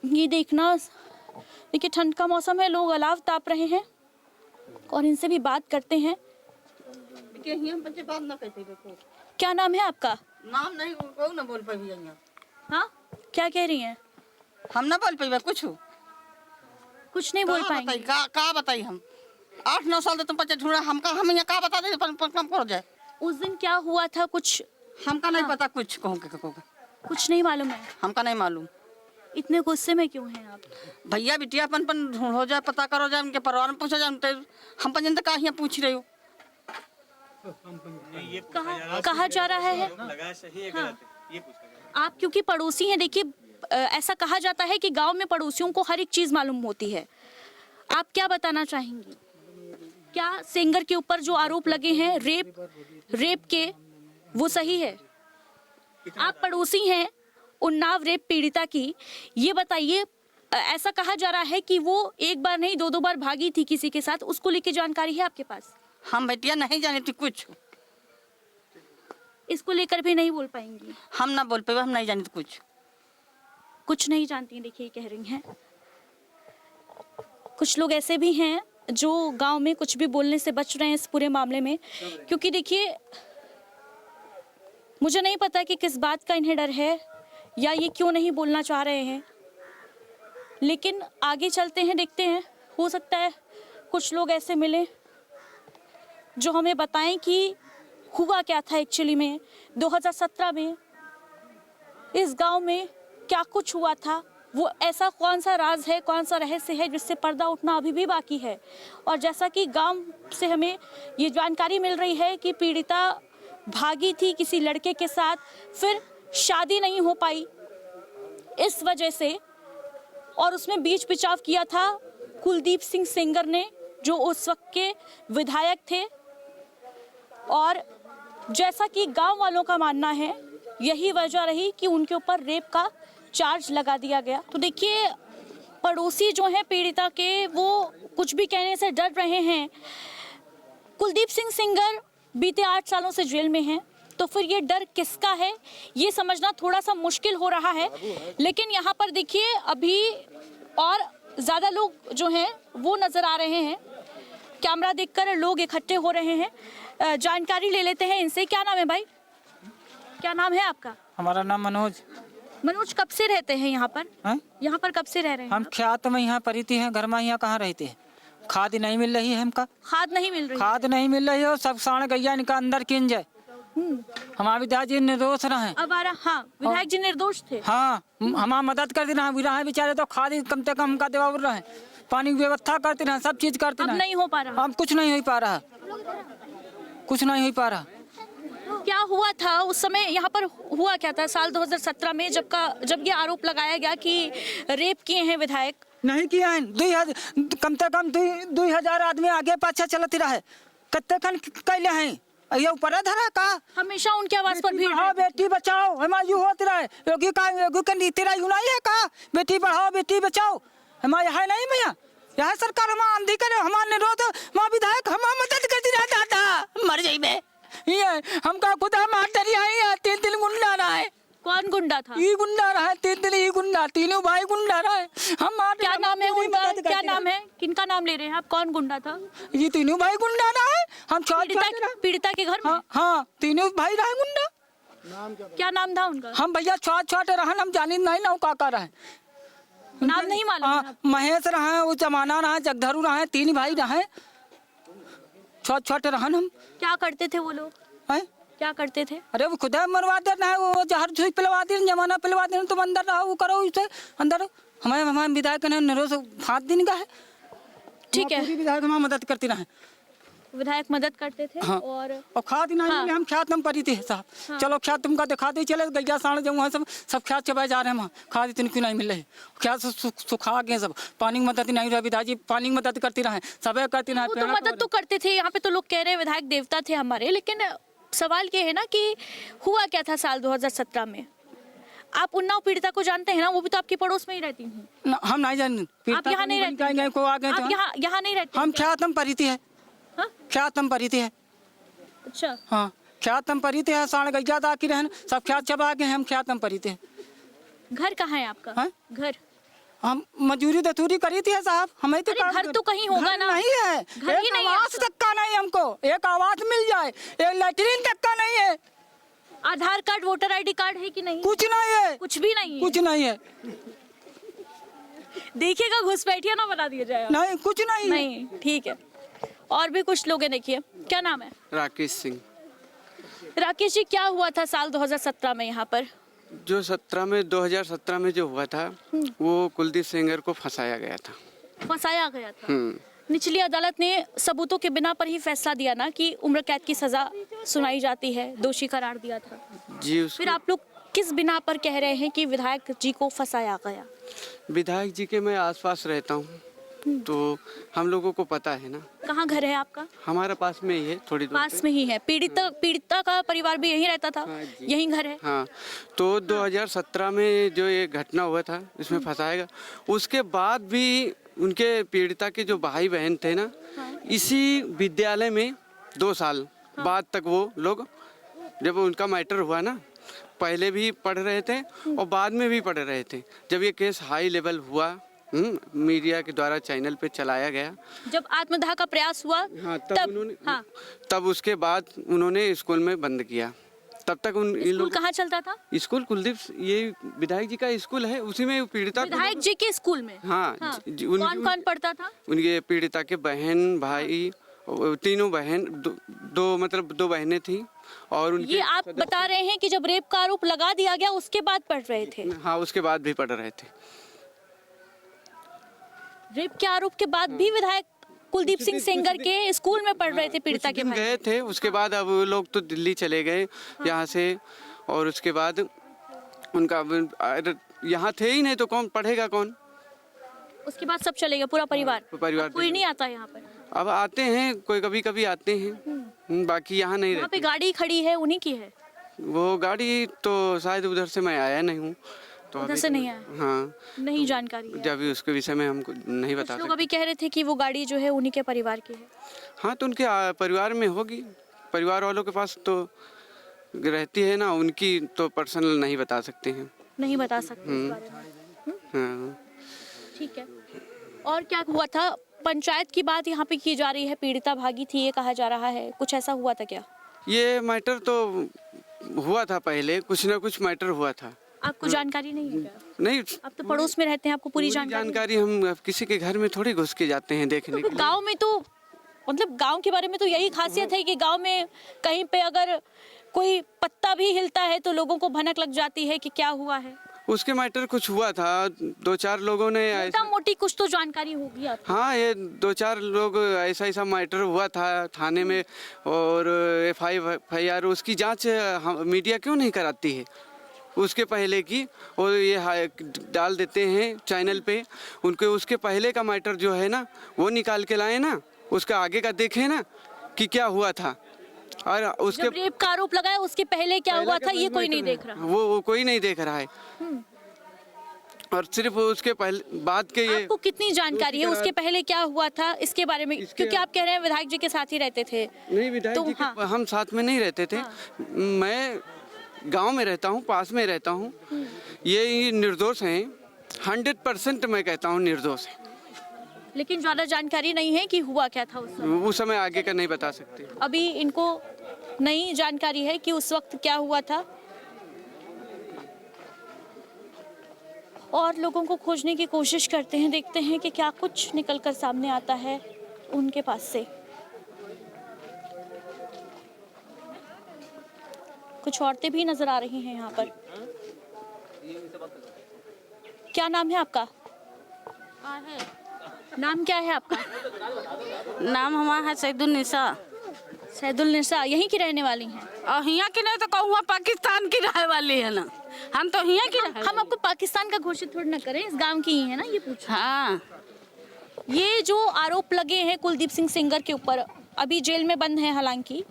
[SPEAKER 2] ये देखना। देखिए ठंड का मौसम है, लोग अलाव ताप रहे हैं, और इनसे भी बात करते हैं। क्या नाम है आपका?
[SPEAKER 11] नाम नहीं ना बोल पाई।
[SPEAKER 2] हाँ, क्या कह रही हैं?
[SPEAKER 11] हम ना बोल पाई
[SPEAKER 2] कुछ नहीं बोल पाएंगे।
[SPEAKER 11] का बताई हम 8-9 साल से तुम बच्चे ढूंढा, हम यहाँ का बता दे कम कर जाए।
[SPEAKER 2] उस दिन क्या हुआ था कुछ
[SPEAKER 11] हमका नहीं पता,
[SPEAKER 2] कुछ नहीं मालूम है।
[SPEAKER 11] हमका नहीं मालूम।
[SPEAKER 2] इतने गुस्से में क्यों हैं आप?
[SPEAKER 11] भैया बिटिया अपन हो जाए, पता करो जाए, उनके परिवार में पूछा जाए। हम पंजन तक यहाँ पूछ रहे हो,
[SPEAKER 2] कहा जा रहा है। हाँ। आप क्योंकि पड़ोसी हैं, देखिए ऐसा कहा जाता है कि गांव में पड़ोसियों को हर एक चीज मालूम होती है। आप क्या बताना चाहेंगी? क्या सेंगर के ऊपर जो आरोप लगे हैं रेप के, वो सही है? आप पड़ोसी हैं उन्नाव रेप पीड़िता की, ये बताइए। ऐसा कहा जा रहा है कि वो एक बार नहीं 2-2 बार भागी थी किसी के साथ, उसको लेके जानकारी है आपके पास?
[SPEAKER 11] हम बेटिया नहीं जाने थी कुछ,
[SPEAKER 2] इसको लेकर भी नहीं बोल पाएंगी?
[SPEAKER 11] हम ना बोल पाए, हम नहीं जाने थी
[SPEAKER 2] कुछ नहीं जानती। देखिए कह रही हैं। कुछ लोग ऐसे भी हैं जो गांव में कुछ भी बोलने से बच रहे हैं इस पूरे मामले में, क्योंकि देखिए मुझे नहीं पता कि किस बात का इन्हें डर है या ये क्यों नहीं बोलना चाह रहे हैं, लेकिन आगे चलते हैं, देखते हैं। हो सकता है कुछ लोग ऐसे मिले जो हमें बताएं कि हुआ क्या था एक्चुअली में 2017 में इस गांव में क्या कुछ हुआ था। वो ऐसा कौन सा राज है, कौन सा रहस्य है जिससे पर्दा उठना अभी भी बाकी है। और जैसा कि गांव से हमें ये जानकारी मिल रही है कि पीड़िता भागी थी किसी लड़के के साथ, फिर शादी नहीं हो पाई इस वजह से, और उसमें बीच बिचाव किया था कुलदीप सिंह सेंगर ने, जो उस वक्त के विधायक थे। और जैसा कि गांव वालों का मानना है, यही वजह रही कि उनके ऊपर रेप का चार्ज लगा दिया गया। तो देखिए पड़ोसी जो हैं पीड़िता के, वो कुछ भी कहने से डर रहे हैं। कुलदीप सिंह सेंगर बीते 8 सालों से जेल में हैं। तो फिर ये डर किसका है ये समझना थोड़ा सा मुश्किल हो रहा है। लेकिन यहाँ पर देखिए अभी और ज़्यादा लोग जो हैं वो नज़र आ रहे हैं। कैमरा देखकर लोग इकट्ठे हो रहे हैं। जानकारी ले लेते हैं इनसे। क्या नाम है भाई? क्या नाम है आपका?
[SPEAKER 13] हमारा नाम मनोज।
[SPEAKER 2] मनोज, कब से रहते हैं यहाँ पर? यहाँ पर कब से रह रहे हैं?
[SPEAKER 13] हम ख्यात में यहाँ परिती हैं, घर में यहाँ कहाँ रहते हैं। खाद नहीं मिल रही है हमका।
[SPEAKER 2] खाद नहीं मिल रही?
[SPEAKER 13] खाद नहीं मिल रही है, सब साण गैया इनका अंदर किन जाए। हमारे विधायक जी निर्दोष रहे।
[SPEAKER 2] अब आ रहा, हाँ विधायक जी निर्दोष थे।
[SPEAKER 13] हाँ, हमारा मदद करते रहे बेचारे, तो खाद कम से कम हमका देवा रहे, पानी की व्यवस्था करते रहे, सब चीज करते रहे।
[SPEAKER 2] अब नहीं हो पा रहा।
[SPEAKER 13] अब कुछ नहीं हो पा रहा, कुछ नहीं हो पा रहा।
[SPEAKER 2] क्या हुआ था उस समय यहाँ पर? हुआ क्या था साल 2017 में जब ये आरोप लगाया गया कि रेप किए हैं विधायक?
[SPEAKER 13] नहीं किया है। कम से कम 2000 आदमी आगे पाछे चलती रहे, कत्ते खन कैले हैं ये ऊपर धरा का।
[SPEAKER 2] हमेशा उनकी आवाज पर भीड़।
[SPEAKER 13] बेटी बचाओ हमारी यू होती रहे, योगी का नीति रहा यू नहीं है का, बेटी बढ़ाओ बेटी बचाओ हमारे है नहीं भैया। यह सरकार हम आंधी करे, हमारे निरोध वहाँ विधायक हम मदद करती रहा। दादा मर जाई में ये हमका खुदा मारते रहा। 3 गुंडा रहा है।
[SPEAKER 2] कौन गुंडा था?
[SPEAKER 13] ये गुंडा रहा है, 3 गुंडा, तीनों भाई गुंडा रहा है। हम
[SPEAKER 2] क्या नाम है उनका? क्या नाम है? किनका नाम ले रहे हैं आप? कौन गुंडा था?
[SPEAKER 13] ये तीनों भाई गुंडा रहा है। हम
[SPEAKER 2] पीड़िता के घर में?
[SPEAKER 13] हाँ, तीनों भाई रहे गुंडा।
[SPEAKER 2] क्या नाम था उनका?
[SPEAKER 13] हम भैया छोटे रहन, हम जानी नहीं ना काका रहे,
[SPEAKER 2] नाम नहीं मालूम।
[SPEAKER 13] महेश रहे, वो जमाना रहे, जगधरू रहे, 3 भाई रहे, छोटे रहन। हम
[SPEAKER 2] क्या करते थे वो लोग? क्या करते थे?
[SPEAKER 13] अरे वो खुदा मरवा देना है, वो जहर छुई पिलवा दे, जमाना पिलवा देना, तुम अंदर रहो, वो करो उसे अंदर। हमारे विधायक ने निरोध 7 दिन का है।
[SPEAKER 2] ठीक है,
[SPEAKER 13] विधायक हमारी मदद करती रहे,
[SPEAKER 2] विधायक मदद करते थे।
[SPEAKER 13] हाँ। और खाद नहीं मिले, हम ख्यात हम परी थे साहब। हाँ। चलो ख्यात तुमका दिखा दे, चले गैया साण जो वहाँ सब ख्यात चबाए जा रहे हैं, वहाँ खाद इतनी क्यों नहीं मिल रही, ख्यात सुखा गए सब, पानी की मदद नहीं रहा। विधायक जी पानी की मदद करती रहे, सब करती रहे।
[SPEAKER 2] तो मदद तो करते थे, यहाँ पे तो लोग कह रहे हैं विधायक देवता थे हमारे। लेकिन सवाल ये है ना कि हुआ क्या था साल 2017 में? आप उन्नाव पीड़िता को जानते हैं ना? वो भी तो आपके पड़ोस में ही रहती हूँ।
[SPEAKER 13] हम नहीं जानते।
[SPEAKER 2] आप यहाँ नहीं रहते? यहाँ नहीं रहते?
[SPEAKER 13] हम ख्यात हम परिती है। ख्यात हम परिती है।
[SPEAKER 2] अच्छा,
[SPEAKER 13] हाँ, ख्यात हम परिती है। साण गैया दा की रहन, सब ख्यात चबा गए, हम ख्यात हम परिती है।
[SPEAKER 2] घर कहाँ है आपका? घर
[SPEAKER 13] हम मजूरी दतूरी करी थी साहब। हमें तो
[SPEAKER 2] घर तो कहीं होगा ना?
[SPEAKER 13] नहीं है,
[SPEAKER 2] घर ही नहीं है।
[SPEAKER 13] आवास तक का नहीं, हमको एक आवास मिल जाए, एक लैट्रिन तक का नहीं है।
[SPEAKER 2] आधार कार्ड, वोटर आईडी कार्ड है कि नहीं?
[SPEAKER 13] कुछ नहीं है,
[SPEAKER 2] कुछ भी नहीं है।
[SPEAKER 13] कुछ नहीं है।
[SPEAKER 2] देखिएगा घुसपैठिया ना बना दिया जाए।
[SPEAKER 13] नहीं, कुछ नहीं,
[SPEAKER 2] नहीं। ठीक है, और भी कुछ लोग हैं। देखिए, क्या नाम है?
[SPEAKER 14] राकेश सिंह।
[SPEAKER 2] राकेश जी, क्या हुआ था साल 2017 में यहाँ पर?
[SPEAKER 14] जो 2017 में जो हुआ था, वो कुलदीप सेंगर को फंसाया गया था।
[SPEAKER 2] फंसाया गया था। निचली अदालत ने सबूतों के बिना पर ही फैसला दिया ना कि उम्र कैद की सजा सुनाई जाती है, दोषी करार दिया था
[SPEAKER 14] जी।
[SPEAKER 2] फिर आप लोग किस बिना पर कह रहे हैं कि विधायक जी को फंसाया गया?
[SPEAKER 14] विधायक जी के मैं आसपास रहता हूँ, तो हम लोगों को पता है ना।
[SPEAKER 2] कहाँ घर है आपका?
[SPEAKER 14] हमारा पास में ही है, थोड़ी दूर
[SPEAKER 2] पास में ही है। पीड़िता का परिवार भी यहीं रहता था? हाँ, यहीं घर है।
[SPEAKER 14] हाँ, तो 2017 में जो ये घटना हुआ था, इसमें फंसाएगा, उसके बाद भी उनके पीड़िता के जो भाई बहन थे ना, इसी विद्यालय में 2 साल बाद तक वो लोग, जब उनका मैटर हुआ ना, पहले भी पढ़ रहे थे और बाद में भी पढ़ रहे थे। जब ये केस हाई लेवल हुआ, मीडिया के द्वारा चैनल पे चलाया गया, जब
[SPEAKER 2] आत्मदाह का प्रयास हुआ,
[SPEAKER 14] हाँ, तब उसके बाद उन्होंने स्कूल में बंद किया। तब तक
[SPEAKER 2] स्कूल कहाँ चलता था?
[SPEAKER 14] स्कूल कुलदीप, ये विधायक जी का स्कूल है, उसी में पीड़िता
[SPEAKER 2] विधायक जी के स्कूल में।
[SPEAKER 14] हाँ,
[SPEAKER 2] कौन पढ़ता था?
[SPEAKER 14] उनके पीड़िता के बहन भाई, तीनों बहन, दो बहनें थी। और
[SPEAKER 2] ये आप बता रहे हैं कि जब रेप का आरोप लगा दिया गया उसके बाद पढ़ रहे थे?
[SPEAKER 14] हाँ, उसके बाद भी पढ़ रहे थे।
[SPEAKER 2] रेप के आरोप के बाद भी विधायक कुलदीप सिंह सेंगर के स्कूल में पढ़ रहे थे पीड़िता के भाई?
[SPEAKER 14] गए थे, उसके बाद अब लोग तो दिल्ली चले गए यहाँ से, और उसके बाद उनका यहाँ थे ही नहीं, तो कौन पढ़ेगा कौन?
[SPEAKER 2] उसके बाद सब चले गए, पूरा परिवार? कोई नहीं आता यहाँ पर?
[SPEAKER 14] अब आते हैं, कोई कभी कभी आते हैं, बाकी यहाँ नहीं रहते।
[SPEAKER 2] पे गाड़ी खड़ी है, उन्हीं की है
[SPEAKER 14] वो गाड़ी, तो शायद उधर से मैं आया नहीं हूँ, तो
[SPEAKER 2] उधर से नहीं आया।
[SPEAKER 14] हाँ,
[SPEAKER 2] नहीं जानकारी है
[SPEAKER 14] अभी उसके विषय में हमको नहीं बता सकते।
[SPEAKER 2] लोग अभी कह रहे थे कि वो गाड़ी जो है उन्हीं के परिवार की है।
[SPEAKER 14] हाँ, तो उनके परिवार में होगी, परिवार वालों के पास तो रहती है ना, उनकी तो पर्सनल नहीं बता सकते हैं।
[SPEAKER 2] नहीं बता सकते इस बारे में।
[SPEAKER 14] हाँ।
[SPEAKER 2] ठीक है। और क्या हुआ था? पंचायत की बात यहाँ पे की जा रही है, पीड़िता भागी थी ये कहा जा रहा है, कुछ ऐसा हुआ था क्या?
[SPEAKER 14] ये मैटर तो हुआ था पहले, कुछ ना कुछ मैटर हुआ था।
[SPEAKER 2] आपको जानकारी नहीं है क्या?
[SPEAKER 14] नहीं,
[SPEAKER 2] आप तो पड़ोस में रहते हैं, आपको पूरी
[SPEAKER 14] जानकारी हम किसी के घर में थोड़ी घुस के जाते हैं देखने के लिए।
[SPEAKER 2] गांव में तो मतलब गांव के बारे में तो यही खासियत है कि गांव में कहीं पे अगर कोई पत्ता भी हिलता है तो लोगों को भनक लग जाती है कि क्या हुआ है।
[SPEAKER 14] उसके मैटर कुछ हुआ था, 2-4 लोगों ने
[SPEAKER 2] मोटी कुछ तो जानकारी होगी आपको।
[SPEAKER 14] हाँ, ये 2-4 लोग ऐसा मैटर हुआ था थाने में, और FIR उसकी जांच मीडिया क्यों नहीं कराती है उसके पहले की, और ये डाल देते हैं चैनल पे। उनके उसके पहले का मैटर जो है ना वो निकाल के लाए ना, उसका आगे का देखें ना कि क्या हुआ था। और उसके
[SPEAKER 2] जब रेप का आरोप लगाया उसके पहले क्या हुआ था ये कोई नहीं देख रहा।
[SPEAKER 14] वो कोई नहीं देख रहा है। और सिर्फ उसके पहले बाद के ये
[SPEAKER 2] आपको कितनी जानकारी है उसके पहले क्या हुआ था इसके बारे में? क्योंकि आप कह रहे हैं विधायक जी के साथ ही रहते थे।
[SPEAKER 14] नहीं, विधायक जी के हम साथ में नहीं रहते थे। मैं गांव में रहता हूं, पास में रहता हूं। ये निर्दोष हैं, 100% मैं कहता हूं निर्दोष है।
[SPEAKER 2] लेकिन ज्यादा जानकारी नहीं है कि हुआ क्या था
[SPEAKER 14] उस समय आगे का नहीं बता सकते।
[SPEAKER 2] अभी इनको नई जानकारी है कि उस वक्त क्या हुआ था, और लोगों को खोजने की कोशिश करते हैं, देखते हैं कि क्या कुछ निकलकर सामने आता है उनके पास से। कुछ औरतें भी नजर आ रही हैं यहाँ पर। क्या नाम है आपका? नाम क्या है आपका?
[SPEAKER 15] नाम हमारा है सैदुलनिसा।
[SPEAKER 2] सैदुलनिसा यहीं की रहने वाली हैं?
[SPEAKER 15] और यहाँ की नहीं तो कहूँ पाकिस्तान की रहने वाली है ना, हम तो यहाँ की रहे।
[SPEAKER 2] हम आपको पाकिस्तान का घोषित थोड़ी ना करें, इस गांव की ही है ना, ये पूछ।
[SPEAKER 15] हाँ,
[SPEAKER 2] ये जो आरोप लगे हैं कुलदीप सिंह सेंगर के ऊपर, अभी जेल में बंद है, हालांकि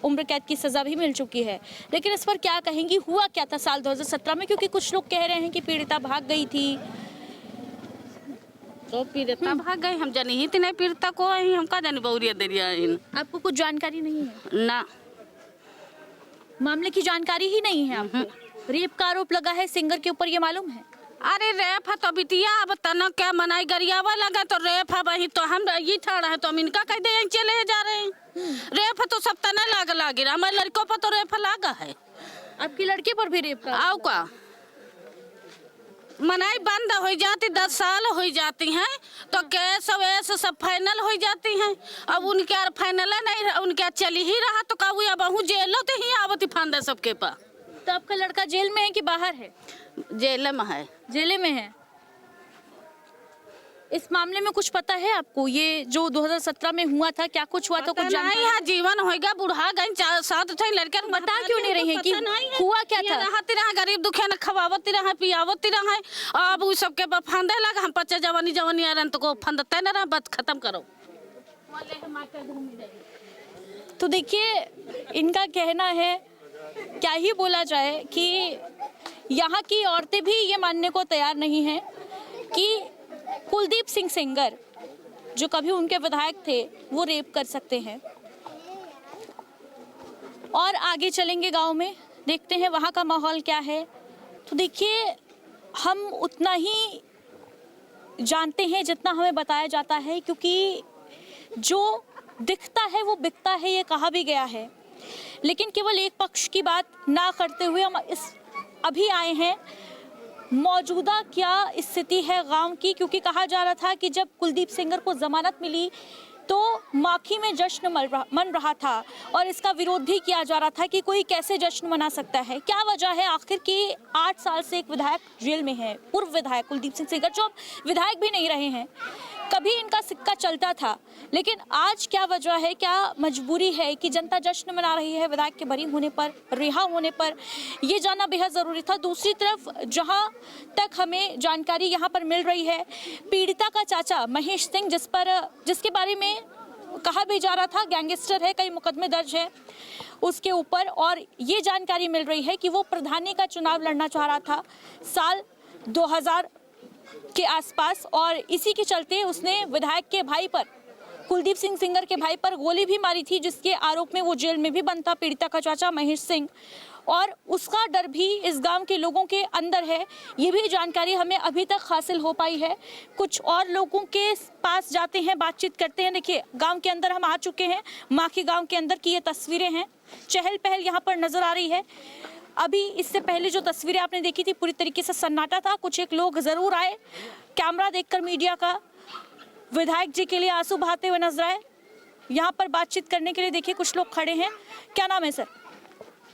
[SPEAKER 2] उम्र कैद की सजा भी मिल चुकी है, लेकिन इस पर क्या कहेंगी? हुआ क्या था साल 2017 में? क्योंकि कुछ लोग कह रहे हैं कि पीड़िता भाग गई थी।
[SPEAKER 15] तो पीड़िता भाग गई, हम जानी ही नहीं पीड़िता को, हम का जानी बहुरिया दरिया।
[SPEAKER 2] आपको कुछ जानकारी नहीं है
[SPEAKER 15] ना?
[SPEAKER 2] मामले की जानकारी ही नहीं है आपको? रेप का आरोप लगा है सिंगर के ऊपर, ये मालूम है?
[SPEAKER 15] अरे रेप है तो बिटिया, अब तना क्या मनाई गरियावा लगा तो रेप है, वही तो हम ये ठाड़ा है तो हम इनका कह दे चले जा रहे हैं। रेप है तो सब तना लागे हमारे लड़कों पर तो रेप लागा है।
[SPEAKER 2] आपकी लड़के पर भी रेप का?
[SPEAKER 15] आओ का मनाई बंद हो जाती, 10 साल हो जाती हैं तो केस वेस सब फाइनल हो जाती हैं। अब उनके फाइनल नहीं, उनके चली ही रहा तो कहूँ अब हूँ जेल तो ही आवती फांदा सबके पास।
[SPEAKER 2] तो आपका लड़का जेल में है कि बाहर है?
[SPEAKER 15] जेल में है।
[SPEAKER 2] जेल में है। इस मामले में कुछ पता है आपको? ये जो 2017 में हुआ था, क्या कुछ हुआ था? कुछ जानकारी
[SPEAKER 15] है? जीवन होएगा, बुढ़ा गए, 4-7 थे लड़के,
[SPEAKER 2] बता क्यों नहीं रही है कि हुआ क्या था?
[SPEAKER 15] रहती रहा गरीब दुखिया ने खवावती रहा, पियावती रहा। अब उस सबके फंदे लगा, हम बच्चे जवानी आ रहे तो को फंदते न रहा, बस खत्म करो।
[SPEAKER 2] तो देखिए, इनका कहना है, क्या ही बोला जाए कि यहाँ की औरतें भी ये मानने को तैयार नहीं हैं कि कुलदीप सिंह सेंगर जो कभी उनके विधायक थे वो रेप कर सकते हैं। और आगे चलेंगे गांव में, देखते हैं वहाँ का माहौल क्या है। तो देखिए, हम उतना ही जानते हैं जितना हमें बताया जाता है, क्योंकि जो दिखता है वो बिकता है, ये कहा भी गया है। लेकिन केवल एक पक्ष की बात ना करते हुए हम अभी आए हैं मौजूदा क्या स्थिति है गांव की, क्योंकि कहा जा रहा था कि जब कुलदीप सेंगर को जमानत मिली तो माखी में जश्न मन रहा था और इसका विरोध भी किया जा रहा था कि कोई कैसे जश्न मना सकता है। क्या वजह है आखिर कि 8 साल से एक विधायक जेल में है, पूर्व विधायक कुलदीप सिंह सेंगर, जो विधायक भी नहीं रहे हैं। कभी इनका सिक्का चलता था, लेकिन आज क्या वजह है, क्या मजबूरी है कि जनता जश्न मना रही है विधायक के बरी होने पर, रिहा होने पर? ये जानना बेहद ज़रूरी था। दूसरी तरफ जहां तक हमें जानकारी यहां पर मिल रही है, पीड़िता का चाचा महेश सिंह, जिसके बारे में कहा भी जा रहा था गैंगस्टर है, कई मुकदमे दर्ज है उसके ऊपर, और ये जानकारी मिल रही है कि वो प्रधानी का चुनाव लड़ना चाह रहा था साल 2000 के आसपास, और इसी के चलते उसने विधायक के भाई पर कुलदीप सिंह सेंगर के भाई पर गोली भी मारी थी, जिसके आरोप में वो जेल में भी बंद था, पीड़िता का चाचा महेश सिंह, और उसका डर भी इस गांव के लोगों के अंदर है। ये भी जानकारी हमें अभी तक हासिल हो पाई है। कुछ और लोगों के पास जाते हैं, बातचीत करते हैं। देखिए, गांव के अंदर हम आ चुके हैं। माखी गांव के अंदर की ये तस्वीरें हैं। चहल पहल यहाँ पर नजर आ रही है। अभी इससे पहले जो तस्वीरें आपने देखी थी, पूरी तरीके से सन्नाटा था। कुछ एक लोग जरूर आए, कैमरा देखकर मीडिया का, विधायक जी के लिए आंसू बहाते हुए नजर आए। यहाँ पर बातचीत करने के लिए देखिए कुछ लोग खड़े हैं। क्या नाम है सर?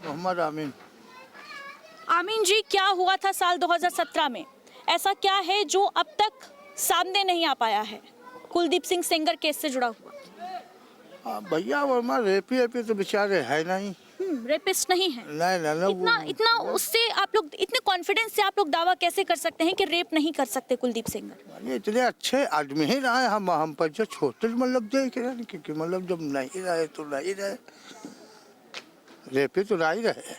[SPEAKER 16] मोहम्मद आमीन।
[SPEAKER 2] आमीन जी, क्या हुआ था साल 2017 में? ऐसा क्या है जो अब तक सामने नहीं आ पाया है कुलदीप सिंह सेंगर केस से जुड़ा हुआ?
[SPEAKER 16] भैया वर्मा रेपी तो बेचारे है नहीं,
[SPEAKER 2] रेपिस्ट नहीं है।
[SPEAKER 16] नहीं,
[SPEAKER 2] इतना उससे आप लोग इतने कॉन्फिडेंस से आप लोग दावा कैसे कर सकते हैं कि रेप नहीं कर सकते कुलदीप सेंगर?
[SPEAKER 16] ये इतने अच्छे आदमी ही रहे, हम पर जो छोटे मतलब देख रहे हैं, क्योंकि मतलब जब नहीं रहे तो नहीं रहे, रेपी तो नहीं रहे।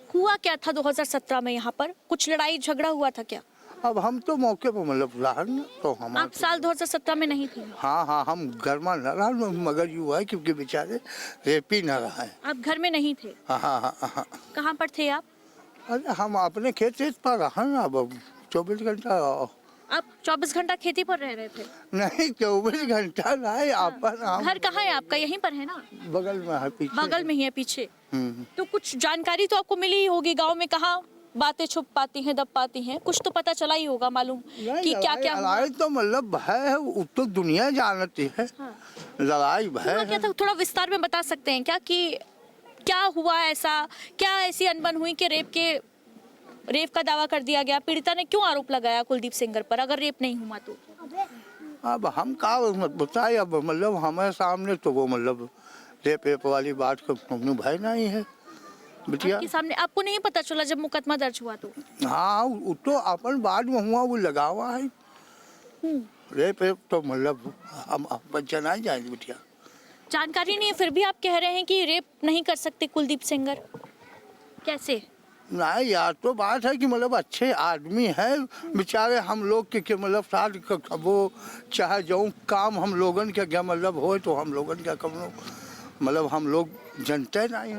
[SPEAKER 2] हुआ क्या था 2017 में? यहाँ पर कुछ लड़ाई झगड़ा हुआ था क्या?
[SPEAKER 16] अब हम तो मौके पर मतलब रहा तो हम।
[SPEAKER 2] आप साल 2017 में नहीं थे?
[SPEAKER 16] हाँ, हम घर में न रहा, मगर यू है क्योंकि बेचारे रेपी न रहा है।
[SPEAKER 2] आप घर में नहीं थे?
[SPEAKER 16] हाँ।
[SPEAKER 2] कहाँ पर थे आप?
[SPEAKER 16] अरे हम अपने खेत पर रहा ना, अब 24 घंटा।
[SPEAKER 2] आप 24 घंटा खेती पर रह रहे थे?
[SPEAKER 16] नहीं, 24 घंटा नहीं।
[SPEAKER 2] घर कहाँ है आपका? यहीं पर है ना?
[SPEAKER 16] बगल में है, पीछे।
[SPEAKER 2] बगल में ही है, पीछे। तो कुछ जानकारी तो आपको मिली ही होगी गांव में, कहाँ बातें छुप पाती हैं, दब पाती हैं, कुछ तो पता चला ही होगा मालूम कि क्या क्या
[SPEAKER 16] लड़ाई तो मतलब है, तो दुनिया जानती है। लड़ाई है
[SPEAKER 2] क्या था, थोड़ा विस्तार में बता सकते हैं क्या कि क्या हुआ ऐसा, क्या ऐसी अनबन हुई कि रेप का दावा कर दिया गया? पीड़िता ने क्यों आरोप लगाया कुलदीप सेंगर पर, अगर रेप नहीं हुआ तो?
[SPEAKER 16] अब हम का बताए, अब मतलब हमारे सामने तो वो मतलब रेप वाली बात को भाई नहीं है बिटिया
[SPEAKER 2] आपके सामने। आपको नहीं पता चला जब मुकदमा दर्ज हुआ तो?
[SPEAKER 16] हाँ, तो अपन बाद में हुआ, वो लगा हुआ है। रेप तो मतलब हम बच्चा नहीं जाएंगे बिटिया।
[SPEAKER 2] जानकारी नहीं है, फिर भी आप कह रहे हैं कि रेप नहीं कर सकते कुलदीप सेंगर, कैसे?
[SPEAKER 16] नहीं यार, तो बात है कि मतलब अच्छे आदमी है बेचारे, हम लोग के मतलब साथ वो चाहे जो काम हम लोगन के क्या मतलब हो, तो हम लोगन क्या कम मतलब हम लोग जनते नहीं।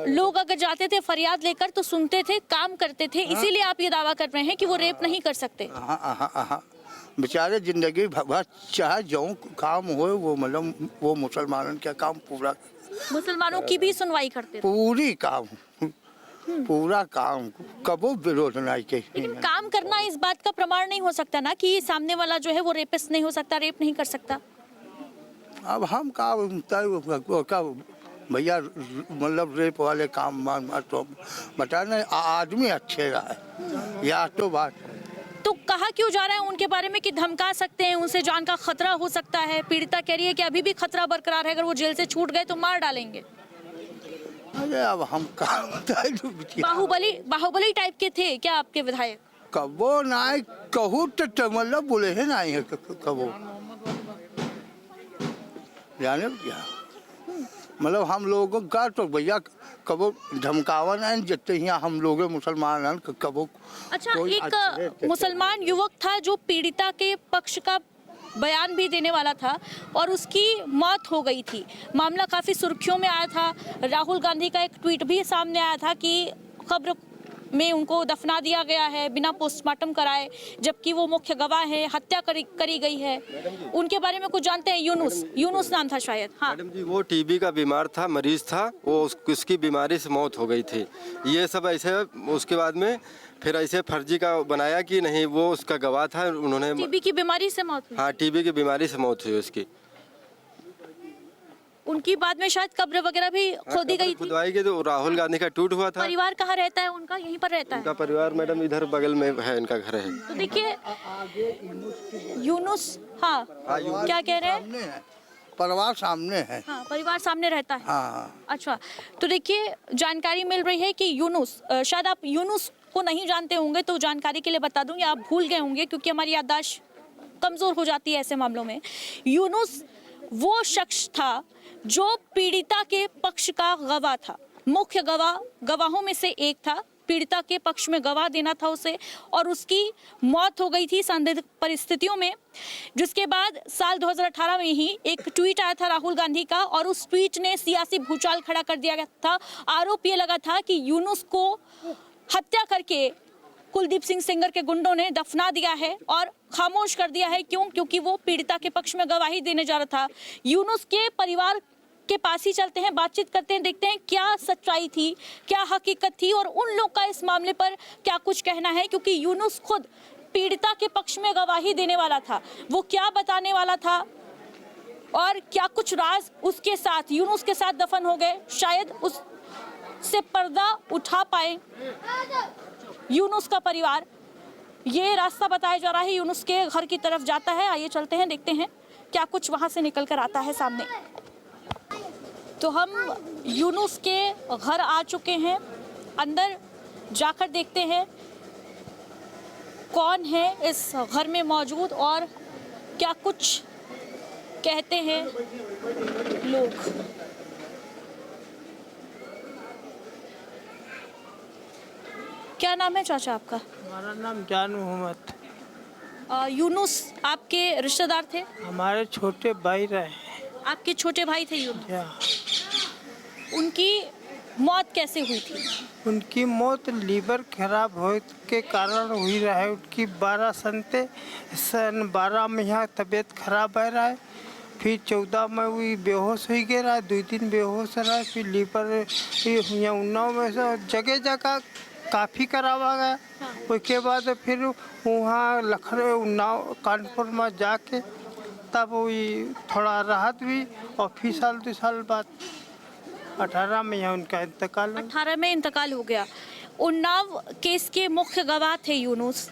[SPEAKER 2] लोग अगर जाते थे फरियाद लेकर तो सुनते थे, काम करते थे, इसीलिए आप ये दावा कर रहे हैं कि वो रेप नहीं कर सकते?
[SPEAKER 16] हाँ, बेचारे जिंदगी भर चाहे जो काम हो, वो मतलब वो मुसलमानों का काम पूरा,
[SPEAKER 2] मुसलमानों की भी सुनवाई करते थे?
[SPEAKER 16] पूरा काम कबो विरोध नहीं के।
[SPEAKER 2] लेकिन काम करना इस बात का प्रमाण नहीं हो सकता ना कि सामने वाला जो है वो रेपिस्ट नहीं हो सकता, रेप नहीं कर सकता।
[SPEAKER 16] अब हम का भैया मतलब रेप वाले काम तो बता नहीं, आदमी अच्छे रहा या तो बात।
[SPEAKER 2] तो कहा क्यों जा रहा है उनके बारे में कि धमका सकते हैं, उनसे जान का खतरा हो सकता है? पीड़िता कह रही है कि अभी भी खतरा बरकरार है, अगर वो जेल से छूट गए तो मार डालेंगे।
[SPEAKER 16] अरे अब हम
[SPEAKER 2] बाहुबली टाइप के थे क्या आपके विधायक?
[SPEAKER 16] कबो नहीं कहूँ तो मतलब बोले है नहीं है कबो, जाने क्या मतलब हम लोगों का तो भैया कबो धमकावा नहीं, जितने यहाँ हम लोग मुसलमान कबो।
[SPEAKER 2] अच्छा, एक मुसलमान युवक था जो पीड़िता के पक्ष का बयान भी देने वाला था और उसकी मौत हो गई थी। मामला काफ़ी सुर्खियों में आया था। राहुल गांधी का एक ट्वीट भी सामने आया था कि कब्र में उनको दफना दिया गया है बिना पोस्टमार्टम कराए, जबकि वो मुख्य गवाह है, हत्या करी गई है। उनके बारे में कुछ जानते हैं? यूनुस नाम था शायद। हाँ
[SPEAKER 17] मैडम जी, वो टीबी का बीमार था, मरीज था, वो उसकी बीमारी से मौत हो गई थी। ये सब ऐसे उसके बाद में फिर ऐसे फर्जी का बनाया कि नहीं वो उसका गवाह था, उन्होंने
[SPEAKER 2] टीबी की बीमारी से मौत हुई।
[SPEAKER 17] हाँ, टीबी की बीमारी से मौत हुई उसकी।
[SPEAKER 2] उनकी बाद में शायद कब्र वगैरह भी खोदी गई थी।
[SPEAKER 17] खुदवाई गई तो राहुल गांधी का ट्वीट हुआ था।
[SPEAKER 2] परिवार कहाँ रहता है उनका? यहीं पर रहता है
[SPEAKER 17] उनका परिवार मैडम, इधर बगल में है, इनका घर है।
[SPEAKER 2] तो देखिए यूनुस, हाँ क्या कह रहे हैं?
[SPEAKER 16] परिवार सामने है।
[SPEAKER 2] हाँ, परिवार सामने रहता है।
[SPEAKER 16] हाँ।
[SPEAKER 2] अच्छा, तो देखिए जानकारी मिल रही है कि यूनुस, शायद आप यूनुस को नहीं जानते होंगे तो जानकारी के लिए बता दूं, या आप भूल गए होंगे क्योंकि हमारी याददाश्त कमजोर हो जाती है ऐसे मामलों में। यूनुस वो शख्स था जो पीड़िता के पक्ष का गवाह था, मुख्य गवाहों में से एक था। पीड़िता के पक्ष में गवाह देना था उसे, और उसकी मौत हो गई थी संदिग्ध परिस्थितियों में। जिसके बाद साल 2018 में ही एक ट्वीट आया था राहुल गांधी का, और उस ट्वीट ने सियासी भूचाल खड़ा कर दिया गया था। आरोप ये लगा था कि यूनुस को हत्या करके कुलदीप सिंह सेंगर के गुंडों ने दफना दिया है और खामोश कर दिया है। क्योंकि वो पीड़िता के पक्ष में गवाही देने जा रहा था। यूनुस के परिवार के पास ही चलते हैं, बातचीत करते हैं, देखते हैं क्या सच्चाई थी, क्या हकीकत थी और उन लोग का इस मामले पर क्या कुछ कहना है। क्योंकि यूनुस खुद पीड़िता के पक्ष में गवाही देने वाला था, वो क्या बताने वाला था और क्या कुछ राज उसके साथ, यूनुस के साथ दफन हो गए, शायद उससे पर्दा उठा पाए यूनुस का परिवार। ये रास्ता बताया जा रहा है, यूनुस के घर की तरफ जाता है। आइए चलते हैं, देखते हैं क्या कुछ वहां से निकल कर आता है सामने। तो हम यूनुस के घर आ चुके हैं, अंदर जाकर देखते हैं कौन है इस घर में मौजूद और क्या कुछ कहते हैं लोग। क्या नाम है चाचा आपका?
[SPEAKER 18] हमारा नाम जान मोहम्मद।
[SPEAKER 2] यूनुस आपके रिश्तेदार थे?
[SPEAKER 18] हमारे छोटे भाई रहे।
[SPEAKER 2] आपके छोटे भाई थे यूनुस? उनकी मौत कैसे हुई थी?
[SPEAKER 18] उनकी मौत लीवर खराब हो के कारण हुई रहा। उनकी 12 में यहाँ तबीयत खराब है रहा है, फिर 14 में वो बेहोश हो गया रहा, 2 दिन बेहोश रहा, फिर लीवर यहाँ उन्नाव में से जगह जगह काफ़ी करावा गया। उसके बाद फिर वहाँ लखनऊ उन्नाव कानपुर में जाके तब वही थोड़ा राहत हुई और फिर साल 2 साल बाद 18 में यहाँ उनका इंतकाल।
[SPEAKER 2] 18 में इंतकाल हो गया। उन्नाव केस के मुख्य गवाह थे यूनुस,